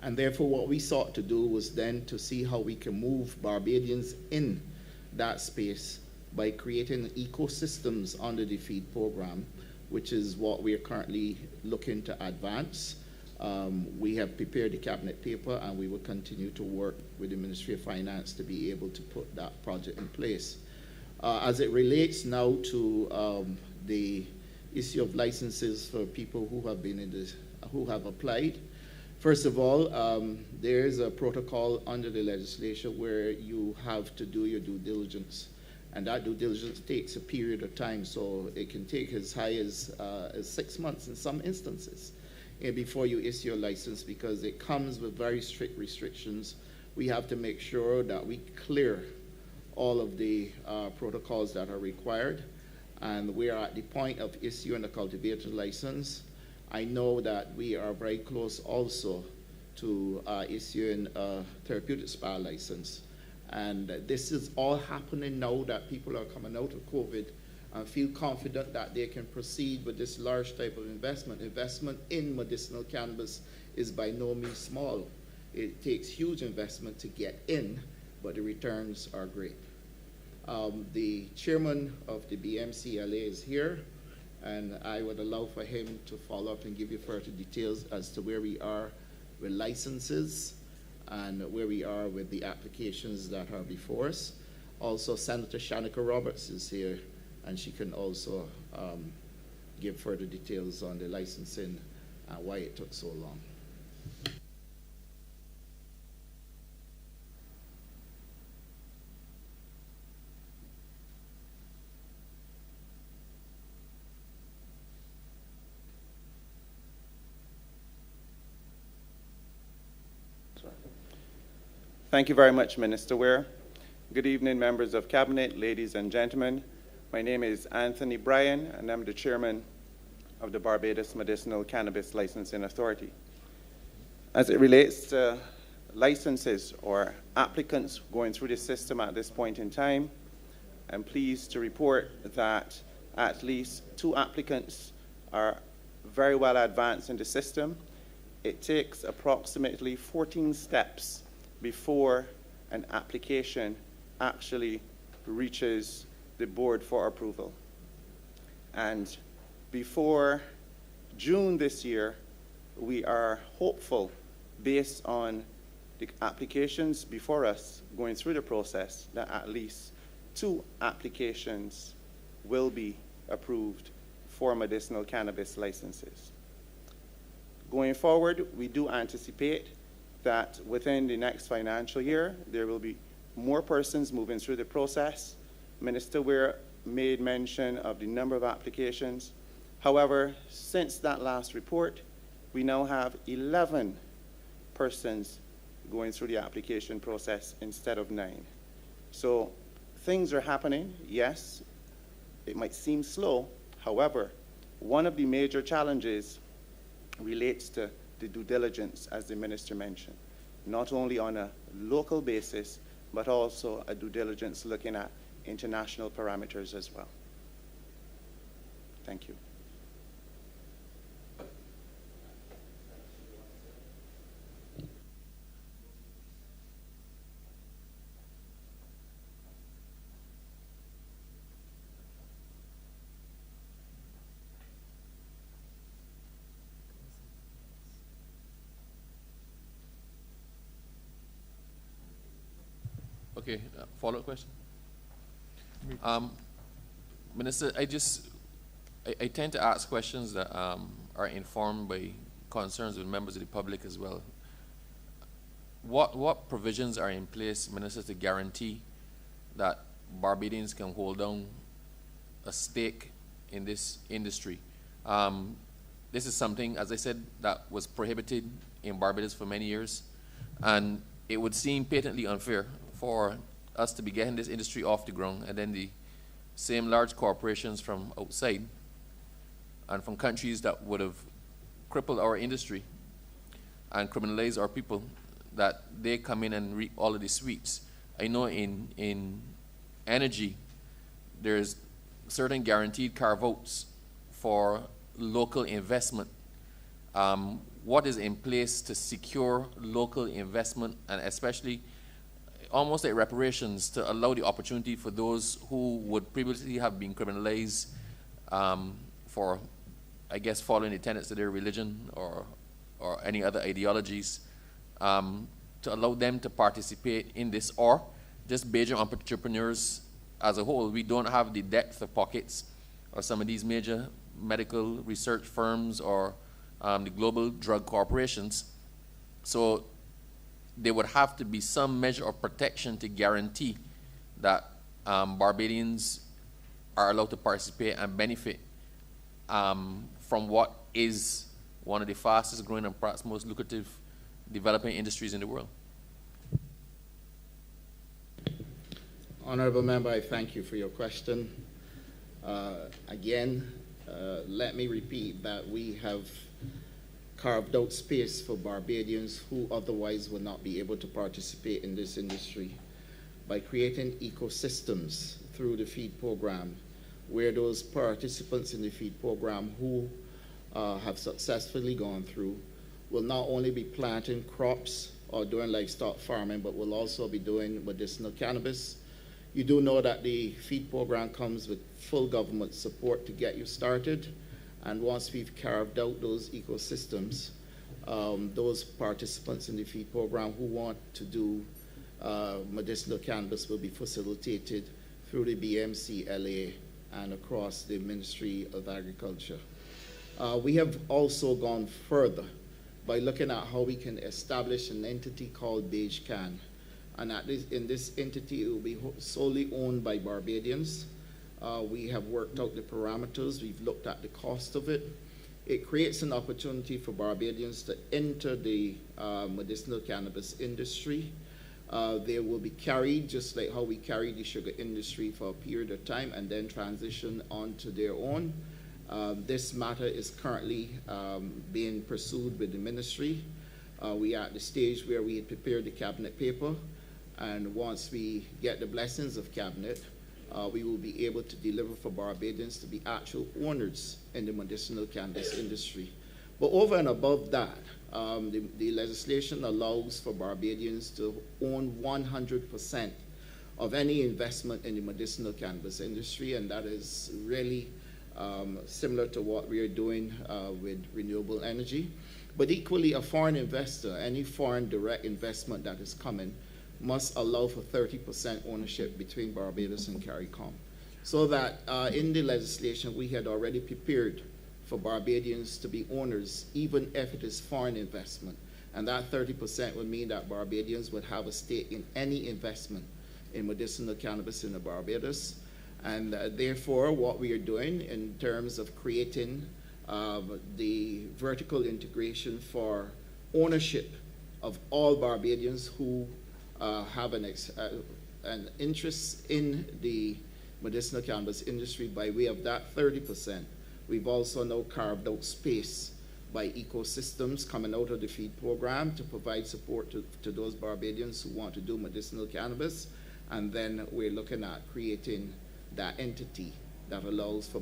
And therefore what we sought to do was then to see how we can move Barbadians in that space by creating ecosystems under the FEED program, which is what we are currently looking to advance. We have prepared the cabinet paper, and we will continue to work with the Ministry of Finance to be able to put that project in place. As it relates now to the issue of licenses for people who have been who have applied, first of all, there is a protocol under the legislation where you have to do your due diligence. And that due diligence takes a period of time, so it can take as high as 6 months in some instances before you issue your license, because it comes with very strict restrictions. We have to make sure that we clear all of the protocols that are required, and we are at the point of issuing a cultivator license. I know that we are very close also to issuing a therapeutic spa license. And this is all happening now that people are coming out of COVID and feel confident that they can proceed with this large type of investment. Investment in medicinal cannabis is by no means small. It takes huge investment to get in, but the returns are great. The chairman of the BMCLA is here, and I would allow for him to follow up and give you further details as to where we are with licenses and where we are with the applications that are before us. Also, Senator Shanika Roberts is here, and she can also give further details on the licensing and why it took so long. Thank you very much, Minister Ware. Good evening, members of Cabinet, ladies and gentlemen. My name is Anthony Bryan, and I'm the chairman of the Barbados Medicinal Cannabis Licensing Authority. As it relates to licenses or applicants going through the system at this point in time, I'm pleased to report that at least 2 applicants are very well advanced in the system. It takes approximately 14 steps before an application actually reaches the board for approval. And before June this year, we are hopeful, based on the applications before us going through the process, that at least 2 applications will be approved for medicinal cannabis licenses. Going forward, we do anticipate that within the next financial year, there will be more persons moving through the process. Minister Ware made mention of the number of applications. However, since that last report, we now have 11 persons going through the application process instead of 9. So things are happening. Yes, it might seem slow. However, one of the major challenges relates to the due diligence, as the minister mentioned, not only on a local basis, but also a due diligence looking at international parameters as well. Thank you. Okay, follow-up question. Minister, I tend to ask questions that are informed by concerns with members of the public as well. What provisions are in place, Minister, to guarantee that Barbadians can hold down a stake in this industry? This is something, as I said, that was prohibited in Barbados for many years, and it would seem patently unfair for us to be getting this industry off the ground, and then the same large corporations from outside and from countries that would have crippled our industry and criminalized our people, that they come in and reap all of the sweets. I know in energy, there's certain guaranteed carve-outs for local investment. What is in place to secure local investment, and especially almost like reparations, to allow the opportunity for those who would previously have been criminalized for, I guess, following the tenets of their religion or any other ideologies, to allow them to participate in this, or just Bajan entrepreneurs as a whole. We don't have the depth of pockets of some of these major medical research firms or the global drug corporations. So there would have to be some measure of protection to guarantee that Barbadians are allowed to participate and benefit from what is one of the fastest growing and perhaps most lucrative developing industries in the world. Honourable Member, I thank you for your question. Again, let me repeat that we have carved out space for Barbadians who otherwise would not be able to participate in this industry by creating ecosystems through the feed program, where those participants in the feed program who have successfully gone through will not only be planting crops or doing livestock farming, but will also be doing medicinal cannabis. You do know that the feed program comes with full government support to get you started. And once we've carved out those ecosystems, those participants in the feed program who want to do medicinal cannabis will be facilitated through the BMC LA and across the Ministry of Agriculture. We have also gone further by looking at how we can establish an entity called BageCan. And in this entity, it will be solely owned by Barbadians. We have worked out the parameters. We've looked at the cost of it. It creates an opportunity for Barbadians to enter the medicinal cannabis industry. They will be carried just like how we carried the sugar industry for a period of time and then transition onto their own. This matter is currently being pursued with the ministry. We are at the stage where we had prepared the cabinet paper, and once we get the blessings of cabinet, we will be able to deliver for Barbadians to be actual owners in the medicinal cannabis industry. But over and above that, the legislation allows for Barbadians to own 100% of any investment in the medicinal cannabis industry, and that is really similar to what we are doing with renewable energy. But equally, a foreign investor, any foreign direct investment that is coming, must allow for 30% ownership between Barbados and CARICOM. So that in the legislation, we had already prepared for Barbadians to be owners, even if it is foreign investment. And that 30% would mean that Barbadians would have a stake in any investment in medicinal cannabis in the Barbados. And therefore, what we are doing in terms of creating the vertical integration for ownership of all Barbadians who have an interest in the medicinal cannabis industry by way of that 30%. We've also now carved out space by ecosystems coming out of the feed program to provide support to those Barbadians who want to do medicinal cannabis. And then we're looking at creating that entity that allows for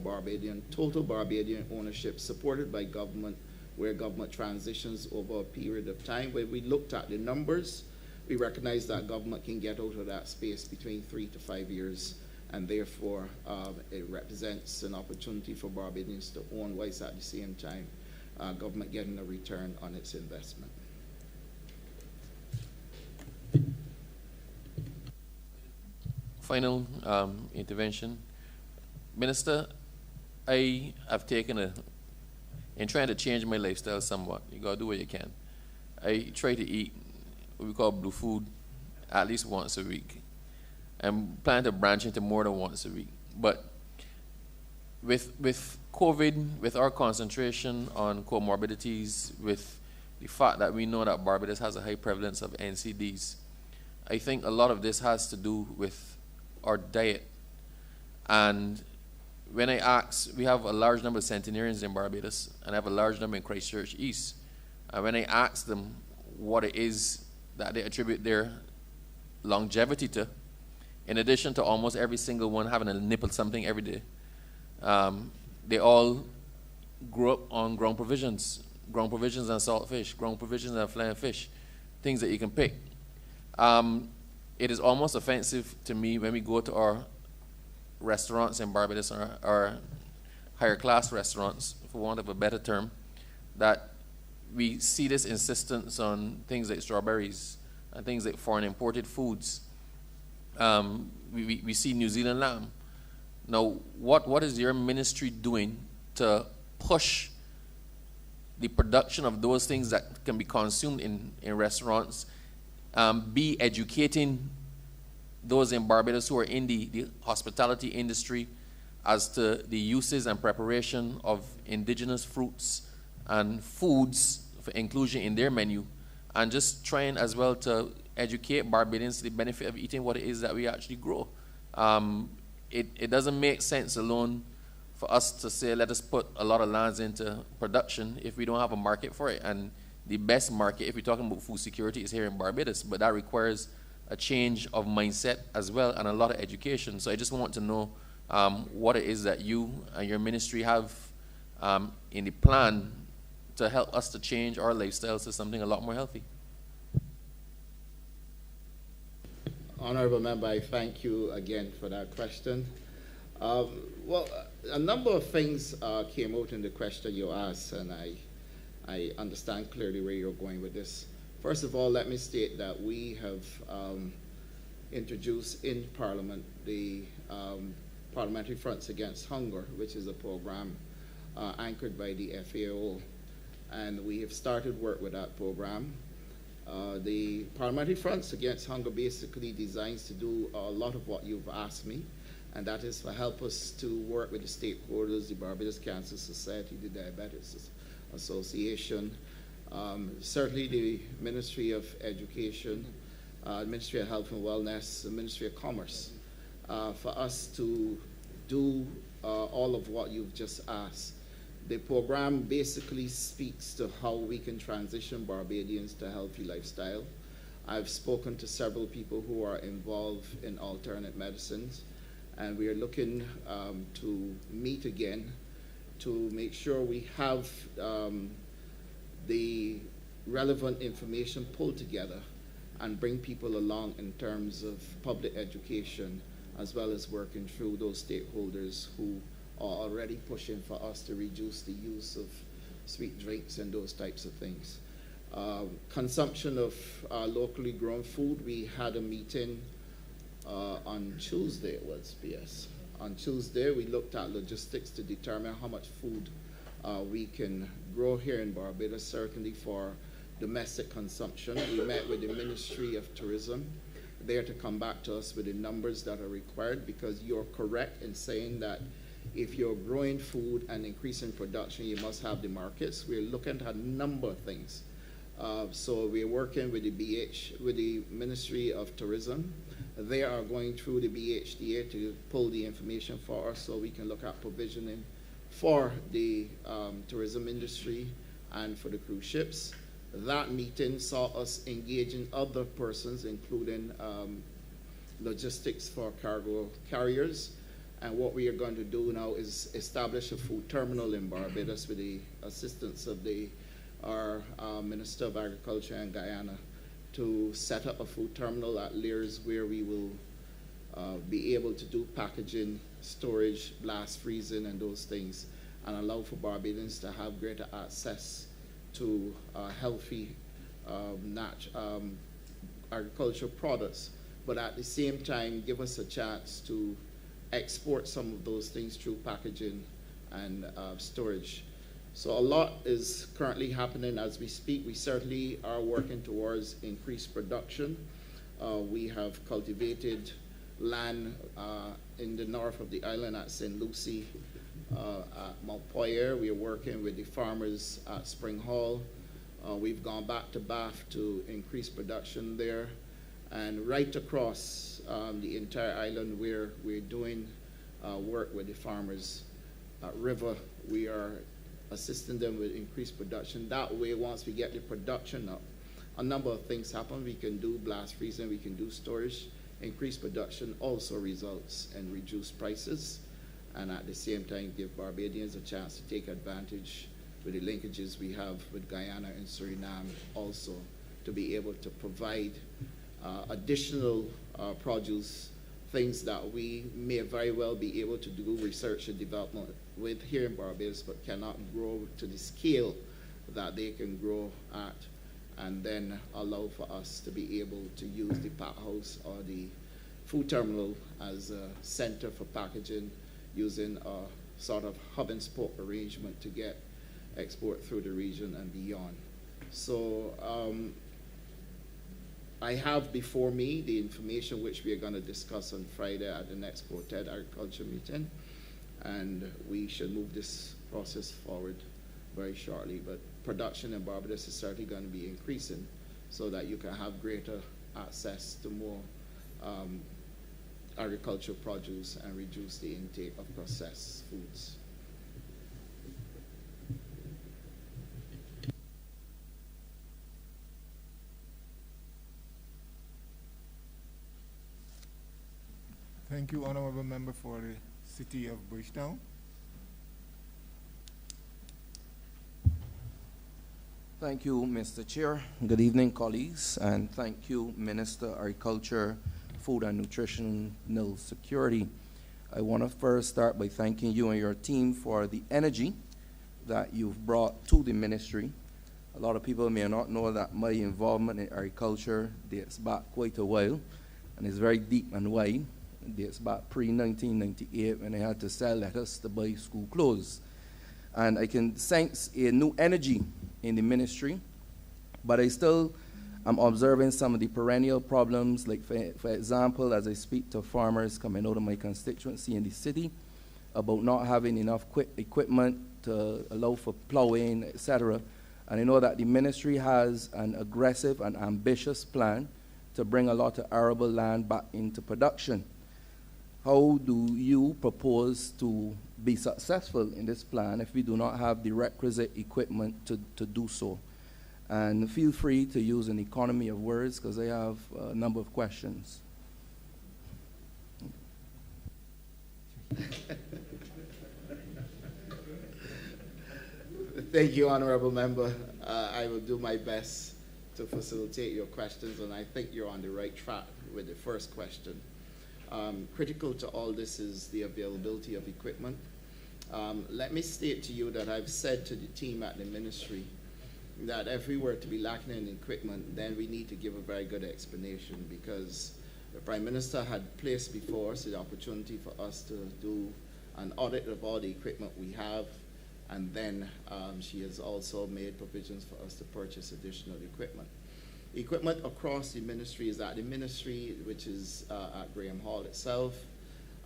total Barbadian ownership supported by government, where government transitions over a period of time. When we looked at the numbers, we recognize that government can get out of that space between 3 to 5 years, and therefore it represents an opportunity for Barbadians to own, whilst at the same time government getting a return on its investment. Final intervention. Minister, I have taken in trying to change my lifestyle somewhat, you gotta do what you can. I try to eat what we call blue food at least once a week. I'm planning to branch into more than once a week. But with COVID, with our concentration on comorbidities, with the fact that we know that Barbados has a high prevalence of NCDs, I think a lot of this has to do with our diet And when I ask, we have a large number of centenarians in Barbados, and I have a large number in Christchurch East. And when I ask them what it is that they attribute their longevity to, in addition to almost every single one having a nip of something every day, they all grew up on ground provisions and salt fish, ground provisions and flying fish, things that you can pick. It is almost offensive to me when we go to our restaurants in Barbados, or higher class restaurants, for want of a better term, that we see this insistence on things like strawberries and things like foreign imported foods. We see New Zealand lamb. Now, what is your ministry doing to push the production of those things that can be consumed in restaurants, be educating those in Barbados who are in the hospitality industry as to the uses and preparation of indigenous fruits and foods for inclusion in their menu, and just trying as well to educate Barbadians to the benefit of eating what it is that we actually grow. It doesn't make sense alone for us to say, let us put a lot of lands into production if we don't have a market for it. And the best market, if we're talking about food security, is here in Barbados, but that requires a change of mindset as well, and a lot of education. So I just want to know what it is that you and your ministry have in the plan to help us to change our lifestyles to something a lot more healthy. Honourable Member, I thank you again for that question. Well, a number of things came out in the question you asked, and I understand clearly where you're going with this. First of all, let me state that we have introduced in Parliament the Parliamentary Fronts Against Hunger, which is a program anchored by the FAO, and we have started work with that program. The Parliamentary Fronts Against Hunger basically designs to do a lot of what you've asked me, and that is to help us to work with the stakeholders, the Barbados Cancer Society, the Diabetics Association, certainly the Ministry of Education, Ministry of Health and Wellness, the Ministry of Commerce, for us to do all of what you've just asked. The program basically speaks to how we can transition Barbadians to a healthy lifestyle. I've spoken to several people who are involved in alternate medicines, and we are looking to meet again to make sure we have the relevant information pulled together and bring people along in terms of public education, as well as working through those stakeholders who are already pushing for us to reduce the use of sweet drinks and those types of things. Consumption of locally grown food, we had a meeting on Tuesday, it was, yes. On Tuesday, we looked at logistics to determine how much food we can grow here in Barbados, certainly for domestic consumption. We met with the Ministry of Tourism. They're to come back to us with the numbers that are required, because you're correct in saying that if you're growing food and increasing production, you must have the markets. We're looking at a number of things. So we're working with the Ministry of Tourism. They are going through the BHDA to pull the information for us so we can look at provisioning for the tourism industry and for the cruise ships. That meeting saw us engaging other persons, including logistics for cargo carriers. And what we are going to do now is establish a food terminal in Barbados with the assistance of our Minister of Agriculture in Guyana, to set up a food terminal at Lears where we will be able to do packaging, storage, blast freezing, and those things, and allow for Barbadians to have greater access to healthy agricultural products, but at the same time give us a chance to export some of those things through packaging and storage. So a lot is currently happening as we speak. We certainly are working towards increased production. We have cultivated land in the north of the island at St. Lucie, at Mount Poyer. We are working with the farmers at Spring Hall. We've gone back to Bath to increase production there. And right across the entire island where we're doing work with the farmers at River. We are assisting them with increased production. That way, once we get the production up, a number of things happen. We can do blast freezing, we can do storage. Increased production also results in reduced prices, and at the same time give Barbadians a chance to take advantage with the linkages we have with Guyana and Suriname also to be able to provide additional produce, things that we may very well be able to do research and development with here in Barbados, but cannot grow to the scale that they can grow at, and then allow for us to be able to use the pack house or the food terminal as a center for packaging, using a sort of hub and spoke arrangement to get export through the region and beyond. So I have before me the information which we are going to discuss on Friday at the next Quartet Agriculture meeting, and we should move this process forward very shortly. But production in Barbados is certainly going to be increasing so that you can have greater access to more agricultural produce and reduce the intake of processed foods. Thank you, Honourable Member for the City of Bridgetown. Thank you, Mr. Chair. Good evening, colleagues, and thank you, Minister Agriculture, Food and Nutritional Security. I want to first start by thanking you and your team for the energy that you've brought to the ministry. A lot of people may not know that my involvement in agriculture dates back quite a while, and it's very deep and wide. It dates back pre-1998 when I had to sell lettuce to buy school clothes. And I can sense a new energy in the ministry, but I still am observing some of the perennial problems, like for example, as I speak to farmers coming out of my constituency in the city about not having enough equipment to allow for plowing, etc. And I know that the ministry has an aggressive and ambitious plan to bring a lot of arable land back into production. How do you propose to be successful in this plan if we do not have the requisite equipment to do so? And feel free to use an economy of words because I have a number of questions. Thank you, Honourable Member. I will do my best to facilitate your questions, and I think you're on the right track with the first question. Critical to all this is the availability of equipment. Let me state to you that I've said to the team at the ministry that if we were to be lacking in equipment, then we need to give a very good explanation, because the Prime Minister had placed before us the opportunity for us to do an audit of all the equipment we have, and then she has also made provisions for us to purchase additional equipment. Equipment across the ministry is at the ministry, which is at Graham Hall itself,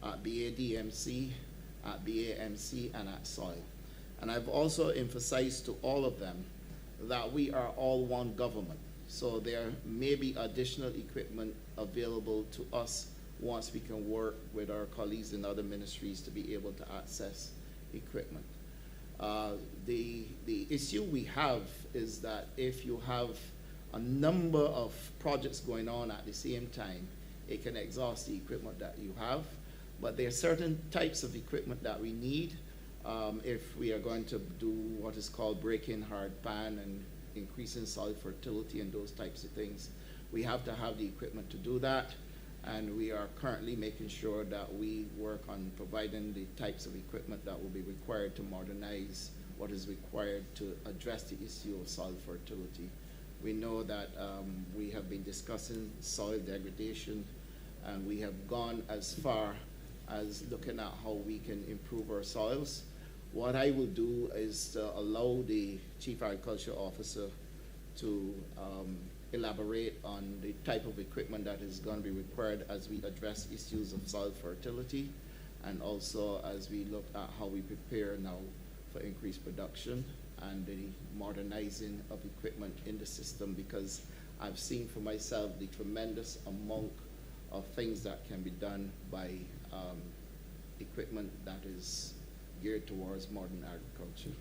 at BADMC, at BAMC, and at SOIL. And I've also emphasized to all of them that we are all one government. So there may be additional equipment available to us once we can work with our colleagues in other ministries to be able to access equipment. The issue we have is that if you have a number of projects going on at the same time, it can exhaust the equipment that you have. But there are certain types of equipment that we need if we are going to do what is called break-in hard pan and increasing soil fertility and those types of things. We have to have the equipment to do that, and we are currently making sure that we work on providing the types of equipment that will be required to modernize what is required to address the issue of soil fertility. We know that we have been discussing soil degradation, and we have gone as far as looking at how we can improve our soils. What I will do is to allow the Chief Agriculture Officer to elaborate on the type of equipment that is going to be required as we address issues of soil fertility, and also as we look at how we prepare now for increased production and the modernizing of equipment in the system, because I've seen for myself the tremendous amount of things that can be done by equipment that is geared towards modern agriculture.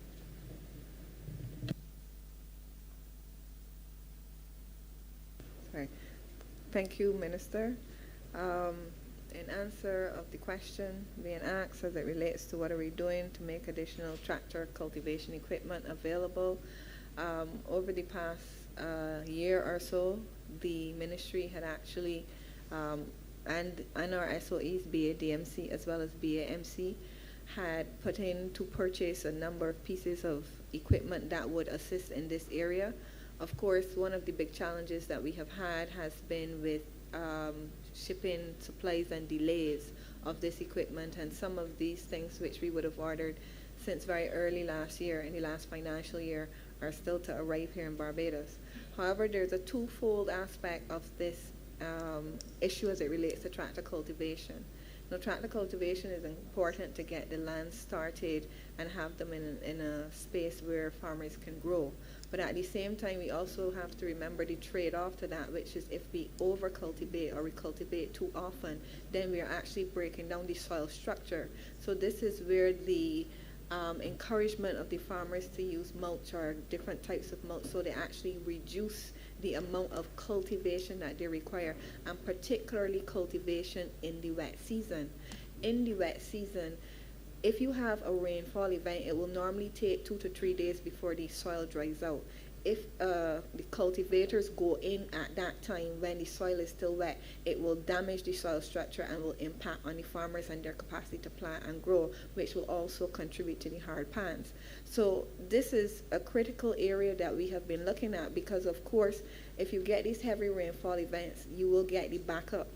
Right. Thank you, Minister. In answer of the question being asked as it relates to what are we doing to make additional tractor cultivation equipment available, over the past year or so, the ministry had actually, and our SOEs, BADMC as well as BAMC, had put in to purchase a number of pieces of equipment that would assist in this area. Of course, one of the big challenges that we have had has been with shipping supplies and delays of this equipment, and some of these things which we would have ordered since very early last year, in the last financial year, are still to arrive here in Barbados. However, there's a twofold aspect of this issue as it relates to tractor cultivation. Now, tractor cultivation is important to get the land started and have them in a space where farmers can grow. But at the same time, we also have to remember the trade-off to that, which is if we over-cultivate or we cultivate too often, then we are actually breaking down the soil structure. So this is where the encouragement of the farmers to use mulch or different types of mulch, so they actually reduce the amount of cultivation that they require, and particularly cultivation in the wet season. In the wet season, if you have a rainfall event, it will normally take 2 to 3 days before the soil dries out. If the cultivators go in at that time when the soil is still wet, it will damage the soil structure and will impact on the farmers and their capacity to plant and grow, which will also contribute to the hard pans. So this is a critical area that we have been looking at, because of course, if you get these heavy rainfall events, you will get the backup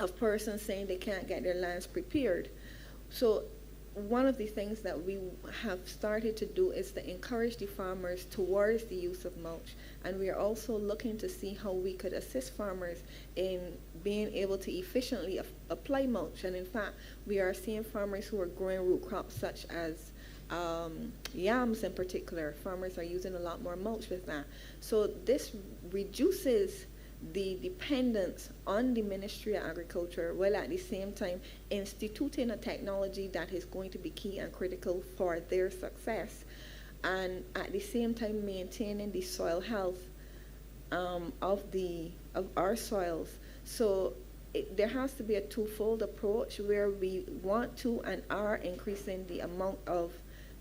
of persons saying they can't get their lands prepared. So one of the things that we have started to do is to encourage the farmers towards the use of mulch, and we are also looking to see how we could assist farmers in being able to efficiently apply mulch. And in fact, we are seeing farmers who are growing root crops such as yams in particular. Farmers are using a lot more mulch with that. So this reduces the dependence on the Ministry of Agriculture, while at the same time instituting a technology that is going to be key and critical for their success, and at the same time maintaining the soil health of our soils. So there has to be a twofold approach where we want to and are increasing the amount of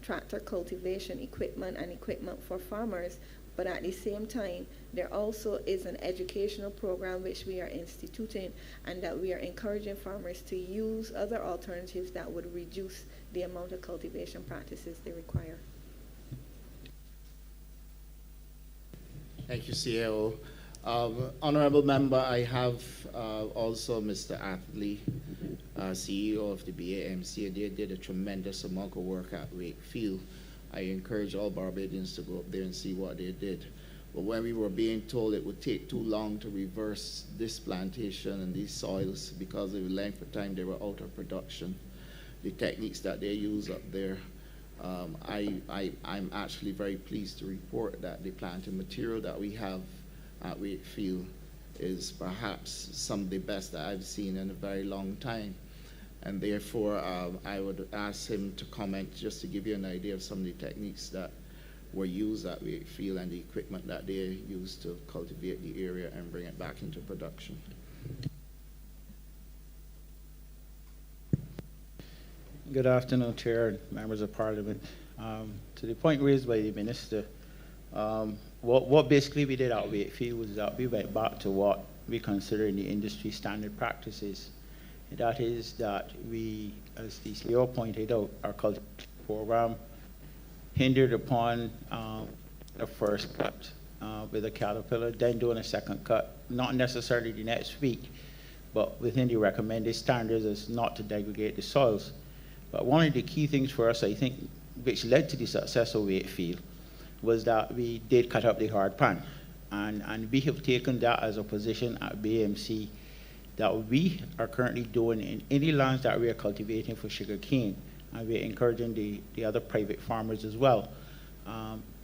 tractor cultivation equipment and equipment for farmers, but at the same time, there also is an educational program which we are instituting, and that we are encouraging farmers to use other alternatives that would reduce the amount of cultivation practices they require. Thank you, CAO. Honourable Member, I have also Mr. Athley, CEO of the BAMC, and they did a tremendous amount of work at Wakefield. I encourage all Barbadians to go up there and see what they did. But when we were being told it would take too long to reverse this plantation and these soils because of the length of time they were out of production, the techniques that they use up there, I'm actually very pleased to report that the planting material that we have at Wakefield is perhaps some of the best that I've seen in a very long time. And therefore, I would ask him to comment just to give you an idea of some of the techniques that were used at Wakefield and the equipment that they used to cultivate the area and bring it back into production. Good afternoon, Chair and members of Parliament. To the point raised by the Minister, what basically we did at Wakefield was that we went back to what we consider in the industry standard practices. That is that we, as the CEO pointed out, our cultivation program hindered upon the first cut with a caterpillar, then doing a second cut, not necessarily the next week, but within the recommended standards as not to degrade the soils. But one of the key things for us, I think, which led to the success of Wakefield, was that we did cut up the hard pan. And we have taken that as a position at BAMC that we are currently doing in any lands that we are cultivating for sugar cane, and we're encouraging the other private farmers as well.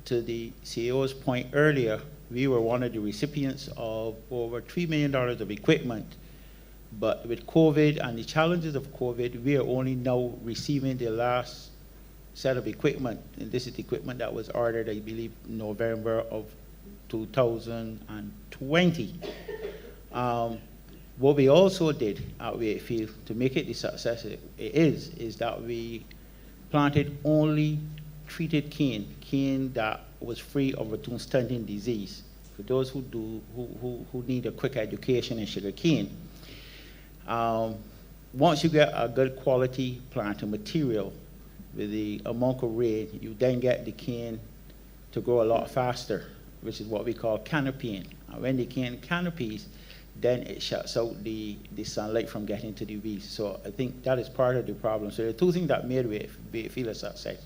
To the CEO's point earlier, we were one of the recipients of over $3 million of equipment But with COVID and the challenges of COVID, we are only now receiving the last set of equipment. And this is the equipment that was ordered, I believe, November of 2020. What we also did at Wakefield to make it the success it is that we planted only treated cane that was free of ratoon stunting disease. For those who need a quick education in sugar cane, once you get a good quality planting material with the amount of rain, you then get the cane to grow a lot faster, which is what we call canopying. And when the cane canopies, then it shuts out the sunlight from getting to the weeds. So I think that is part of the problem. So the two things that made Wakefield a success.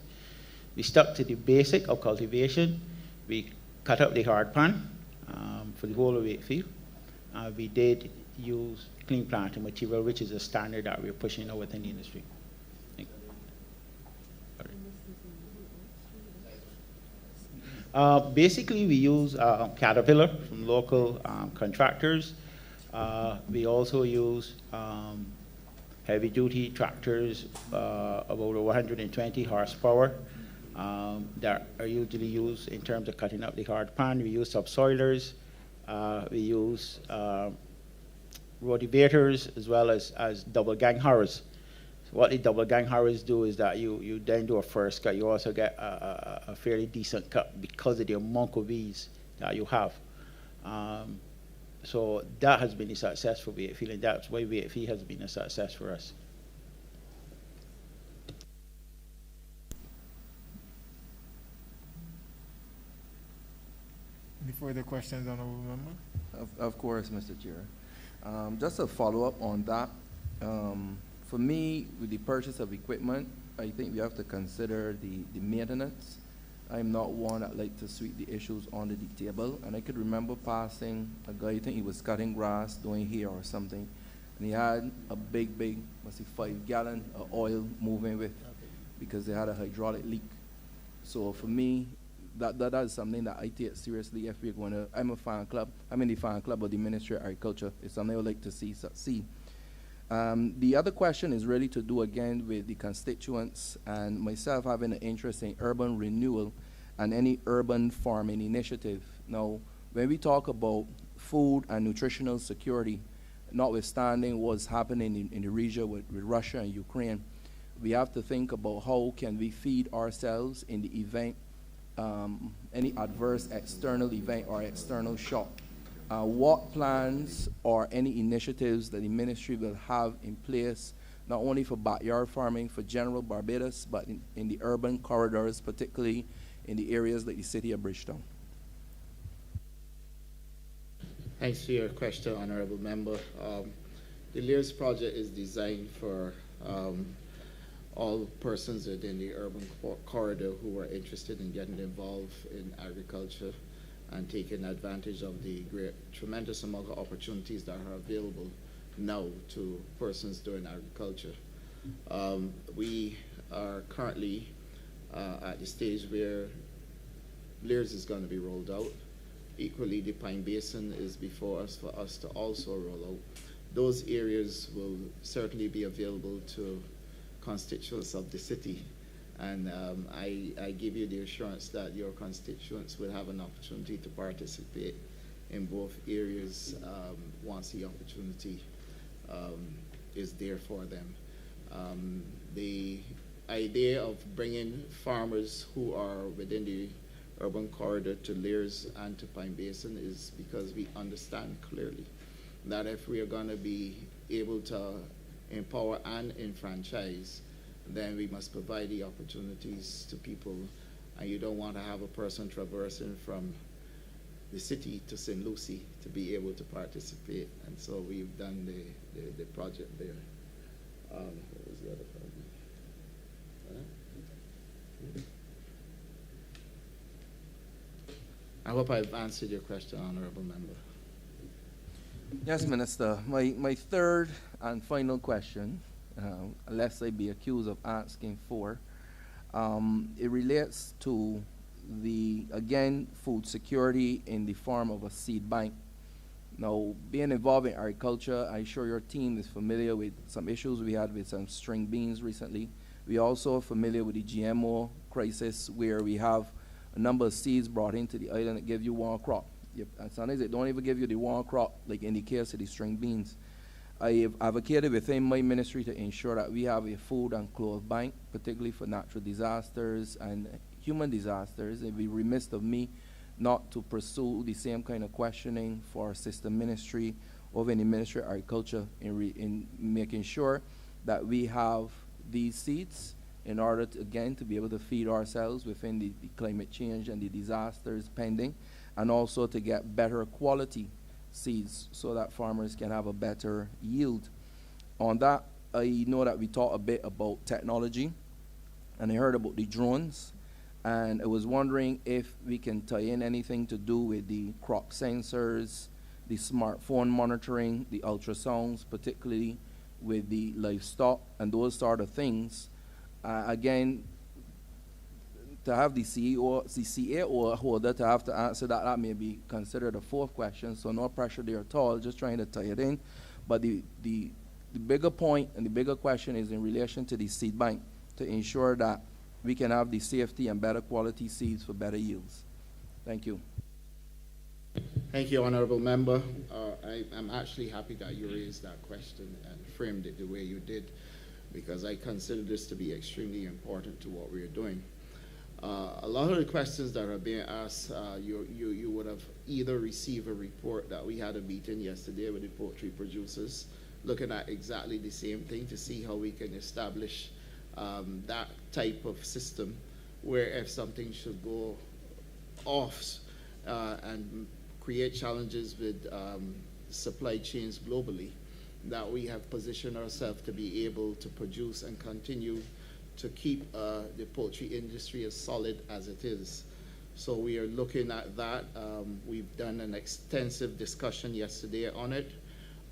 We stuck to the basic of cultivation. We cut up the hard pan for the whole of Wakefield. We did use clean planting material, which is a standard that we're pushing out within the industry. Basically, we use Caterpillar from local contractors. We also use heavy-duty tractors, about 120 horsepower, that are usually used in terms of cutting up the hard pan. We use subsoilers. We use rotivators as well as double gang harrows. So what the double gang harrows do is that you then do a first cut. You also get a fairly decent cut because of the amount of weeds that you have. So that has been a success for Wakefield, and that's why Wakefield has been a success for us. Any further questions, Honourable Member? Of course, Mr. Chair. Just a follow-up on that. For me, with the purchase of equipment, I think we have to consider the maintenance. I'm not one that like to sweep the issues under the table. And I could remember passing a guy, I think he was cutting grass, doing hair or something. And he had a big, must be 5-gallon of oil moving with, because they had a hydraulic leak. So for me, that is something that I take seriously if we're going to, I'm in the fan club of the Ministry of Agriculture. It's something I would like to see succeed. The other question is really to do again with the constituents and myself having an interest in urban renewal and any urban farming initiative. Now, when we talk about food and nutritional security, notwithstanding what's happening in the region with Russia and Ukraine, we have to think about how can we feed ourselves in the event, any adverse external event or external shock. What plans or any initiatives that the ministry will have in place, not only for backyard farming for general Barbados, but in the urban corridors, particularly in the areas like the city of Bridgetown? Thanks for your question, Honourable Member. The LEARS project is designed for all persons within the urban corridor who are interested in getting involved in agriculture and taking advantage of the tremendous amount of opportunities that are available now to persons doing agriculture. We are currently at the stage where LEARS is going to be rolled out. Equally, the Pine Basin is before us for us to also roll out. Those areas will certainly be available to constituents of the city. And I give you the assurance that your constituents will have an opportunity to participate in both areas once the opportunity is there for them. The idea of bringing farmers who are within the urban corridor to LEARS and to Pine Basin is because we understand clearly that if we are going to be able to empower and enfranchise, then we must provide the opportunities to people, and you don't want to have a person traversing from the city to St. Lucie to be able to participate. And so we've done the project there. What was the other project? I hope I've answered your question, Honourable Member. Yes, Minister. My third and final question, unless I be accused of asking for, it relates to the, again, food security in the form of a seed bank. Now, being involved in agriculture, I'm sure your team is familiar with some issues we had with some string beans recently. We also are familiar with the GMO crisis, where we have a number of seeds brought into the island that give you one crop. And sometimes they don't even give you the one crop, like in the case of the string beans. I have advocated within my ministry to ensure that we have a food and clothes bank, particularly for natural disasters and human disasters. It would be remiss of me not to pursue the same kind of questioning for our sister ministry of any Ministry of Agriculture in making sure that we have these seeds in order to, again, to be able to feed ourselves within the climate change and the disasters pending, and also to get better quality seeds so that farmers can have a better yield. On that, I know that we talked a bit about technology, and I heard about the drones. And I was wondering if we can tie in anything to do with the crop sensors, the smartphone monitoring, the ultrasounds, particularly with the livestock and those sort of things. Again, to have the CAO holder to have to answer that, that may be considered a fourth question, so no pressure there at all, just trying to tie it in. But the bigger point and the bigger question is in relation to the seed bank, to ensure that we can have the safety and better quality seeds for better yields. Thank you. Thank you, Honourable Member. I'm actually happy that you raised that question and framed it the way you did, because I consider this to be extremely important to what we're doing. A lot of the questions that are being asked, you would have either received a report that we had a meeting yesterday with the poultry producers, looking at exactly the same thing to see how we can establish that type of system where if something should go off and create challenges with supply chains globally, that we have positioned ourselves to be able to produce and continue to keep the poultry industry as solid as it is. So we are looking at that. We've done an extensive discussion yesterday on it.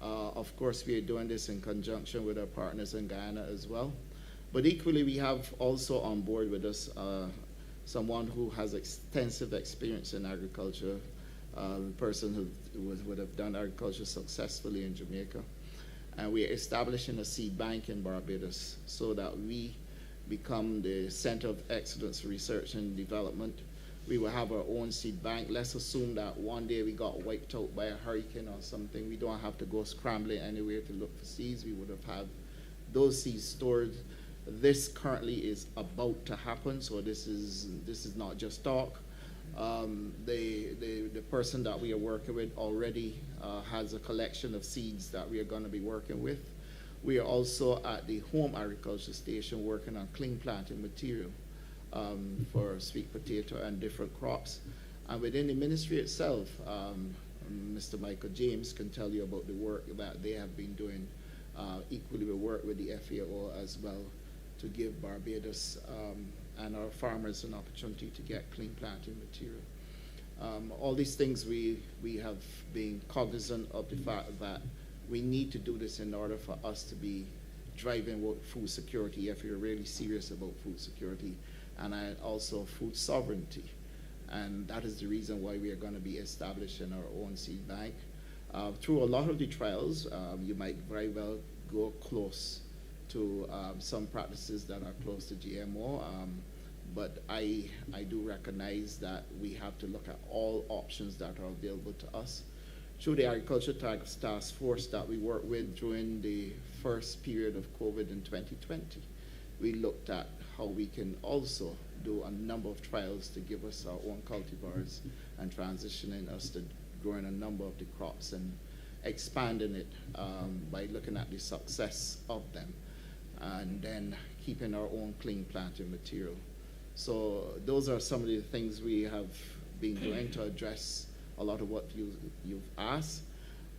Of course, we are doing this in conjunction with our partners in Guyana as well. But equally, we have also on board with us someone who has extensive experience in agriculture, a person who would have done agriculture successfully in Jamaica. And we are establishing a seed bank in Barbados so that we become the center of excellence for research and development. We will have our own seed bank. Let's assume that one day we got wiped out by a hurricane or something. We don't have to go scrambling anywhere to look for seeds. We would have had those seeds stored. This currently is about to happen, so this is not just talk. The person that we are working with already has a collection of seeds that we are going to be working with. We are also at the home agriculture station working on clean planting material for sweet potato and different crops. And within the ministry itself, Mr. Michael James can tell you about the work that they have been doing. Equally, we work with the FAO as well to give Barbados and our farmers an opportunity to get clean planting material. All these things we have been cognizant of the fact that we need to do this in order for us to be driving food security if we're really serious about food security, and also food sovereignty. And that is the reason why we are going to be establishing our own seed bank. Through a lot of the trials, you might very well go close to some practices that are close to GMO, but I do recognize that we have to look at all options that are available to us. Through the Agriculture Task Force that we worked with during the first period of COVID in 2020, we looked at how we can also do a number of trials to give us our own cultivars and transitioning us to growing a number of the crops and expanding it by looking at the success of them, and then keeping our own clean planting material. So those are some of the things we have been doing to address a lot of what you've asked.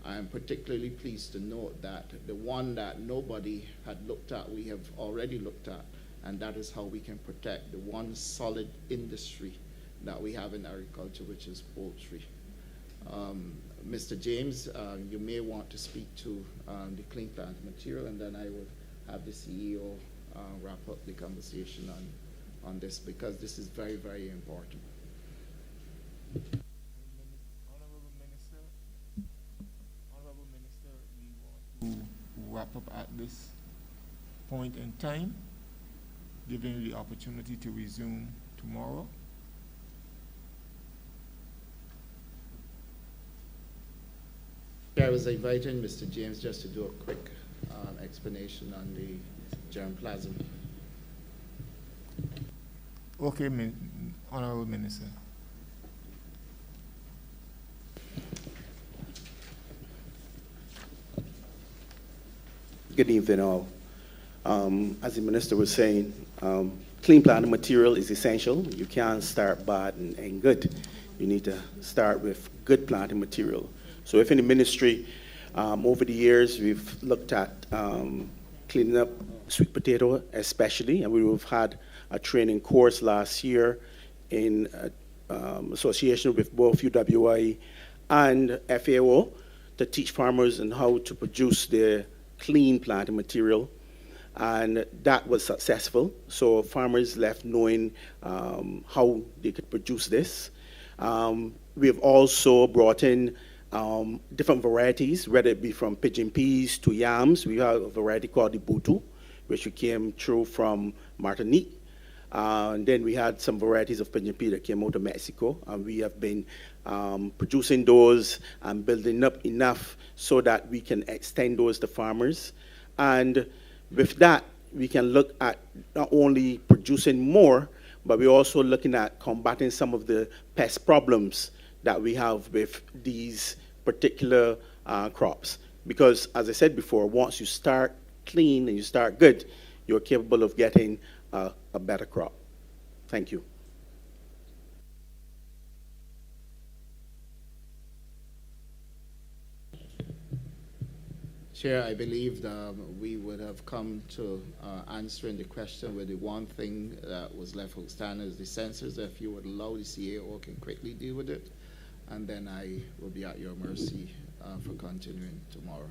I'm particularly pleased to note that the one that nobody had looked at, we have already looked at, and that is how we can protect the one solid industry that we have in agriculture, which is poultry. Mr. James, you may want to speak to the clean plant material, and then I will have the CEO wrap up the conversation on this, because this is very, very important. Honourable Minister. wrap up at this point in time, giving you the opportunity to resume tomorrow. I was inviting Mr. James just to do a quick explanation on the germplasm. Okay, Honourable Minister. Good evening, all. As the minister was saying, clean planting material is essential. You can't start bad and good. You need to start with good planting material. So if in the ministry, over the years, we've looked at cleaning up sweet potato especially, and we've had a training course last year in association with both UWI and FAO to teach farmers on how to produce their clean planting material, and that was successful. So farmers left knowing how they could produce this. We have also brought in different varieties, whether it be from pigeon peas to yams. We have a variety called the Butu, which we came through from Martinique. And then we had some varieties of pigeon pea that came out of Mexico, and we have been producing those and building up enough so that we can extend those to farmers. And with that, we can look at not only producing more, but we're also looking at combating some of the pest problems that we have with these particular crops. Because, as I said before, once you start clean and you start good, you're capable of getting a better crop. Thank you. Chair, I believe that we would have come to answering the question with the one thing that was left outstanding is the censors. If you would allow the CAO can quickly deal with it, and then I will be at your mercy for continuing tomorrow.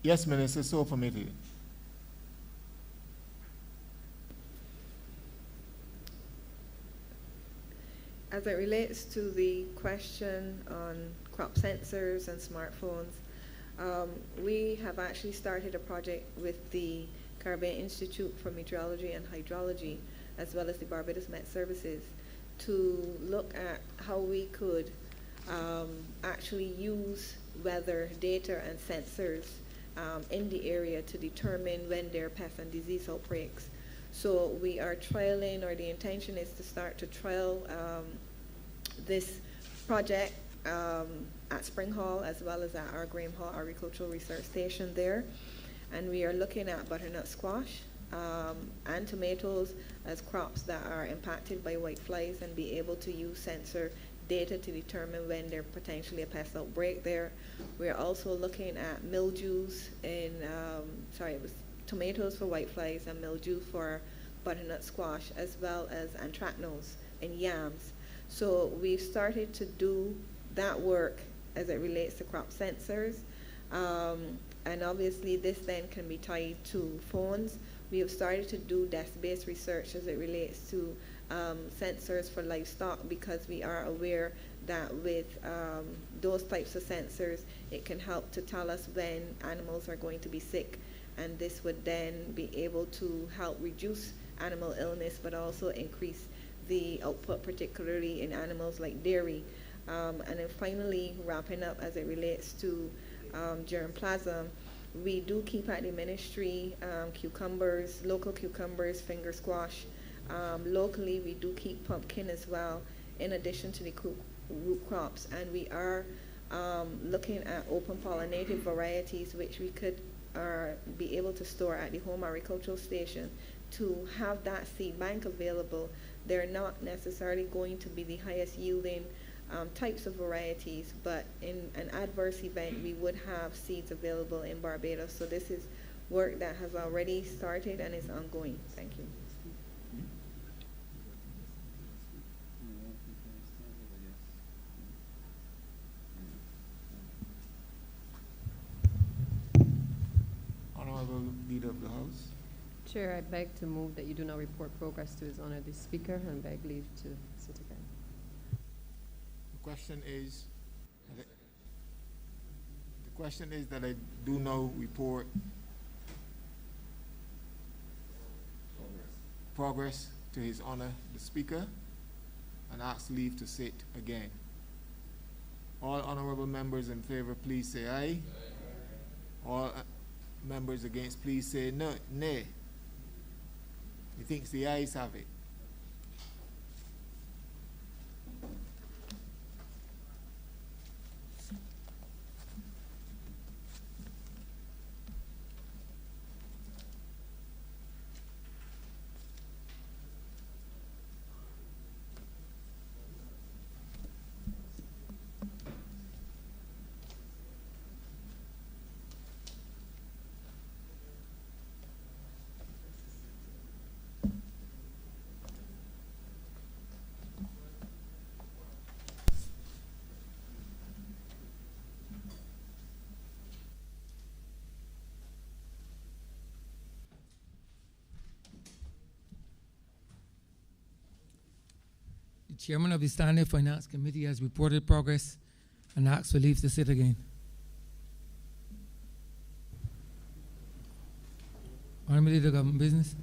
Yes, Minister, so permitted. As it relates to the question on crop sensors and smartphones, we have actually started a project with the Caribbean Institute for Meteorology and Hydrology, as well as the Barbados Met Services, to look at how we could actually use weather data and sensors in the area to determine when there are pest and disease outbreaks. So we are trialing, or the intention is to start to trial this project at Spring Hall, as well as at our Graham Hall Agricultural Research Station there. And we are looking at butternut squash and tomatoes as crops that are impacted by whiteflies, and be able to use sensor data to determine when there's potentially a pest outbreak there. We're also looking at mildews in, it was tomatoes for whiteflies and mildew for butternut squash, as well as anthracnose in yams. So we've started to do that work as it relates to crop sensors. And obviously this then can be tied to phones. We have started to do desk-based research as it relates to sensors for livestock, because we are aware that with those types of sensors, it can help to tell us when animals are going to be sick. And this would then be able to help reduce animal illness, but also increase the output, particularly in animals like dairy. And then finally, wrapping up as it relates to germplasm, we do keep at the ministry cucumbers, local cucumbers, finger squash. Locally, we do keep pumpkin as well, in addition to the root crops. And we are looking at open pollinated varieties, which we could be able to store at the home agricultural station to have that seed bank available. They're not necessarily going to be the highest yielding types of varieties, but in an adverse event, we would have seeds available in Barbados. So this is work that has already started and is ongoing. Thank you. Honourable Leader of the House. Chair, I beg to move that you do not report progress to His Honour the Speaker, and beg leave to sit again. question is that I do now report progress to His Honor the Speaker and ask leave to sit again. All honorable members in favor, please say aye. All members against, please say no, nay. Methinks the ayes have it. The chairman of the Standing Finance Committee has reported progress and asks for leave to sit again. Honourable Leader of Government Business.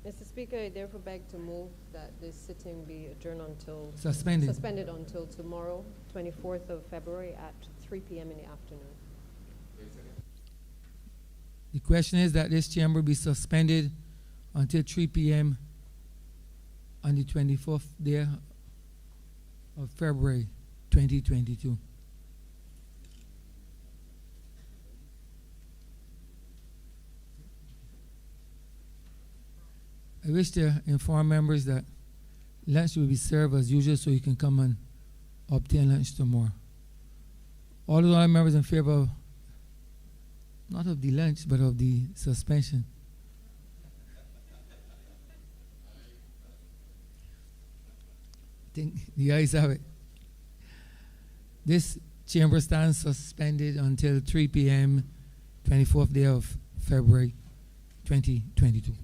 Mr. Speaker, I therefore beg to move that this sitting be adjourned until Suspended until tomorrow, 24th of February at 3 p.m. in the afternoon. The question is that this chamber be suspended until 3 p.m. on the 24th day of February 2022. I wish to inform members that lunch will be served as usual, so you can come and obtain lunch tomorrow. All the other members in favor of, not of the lunch, but of the suspension. I think the ayes have it. This chamber stands suspended until 3 p.m. 24th day of February 2022.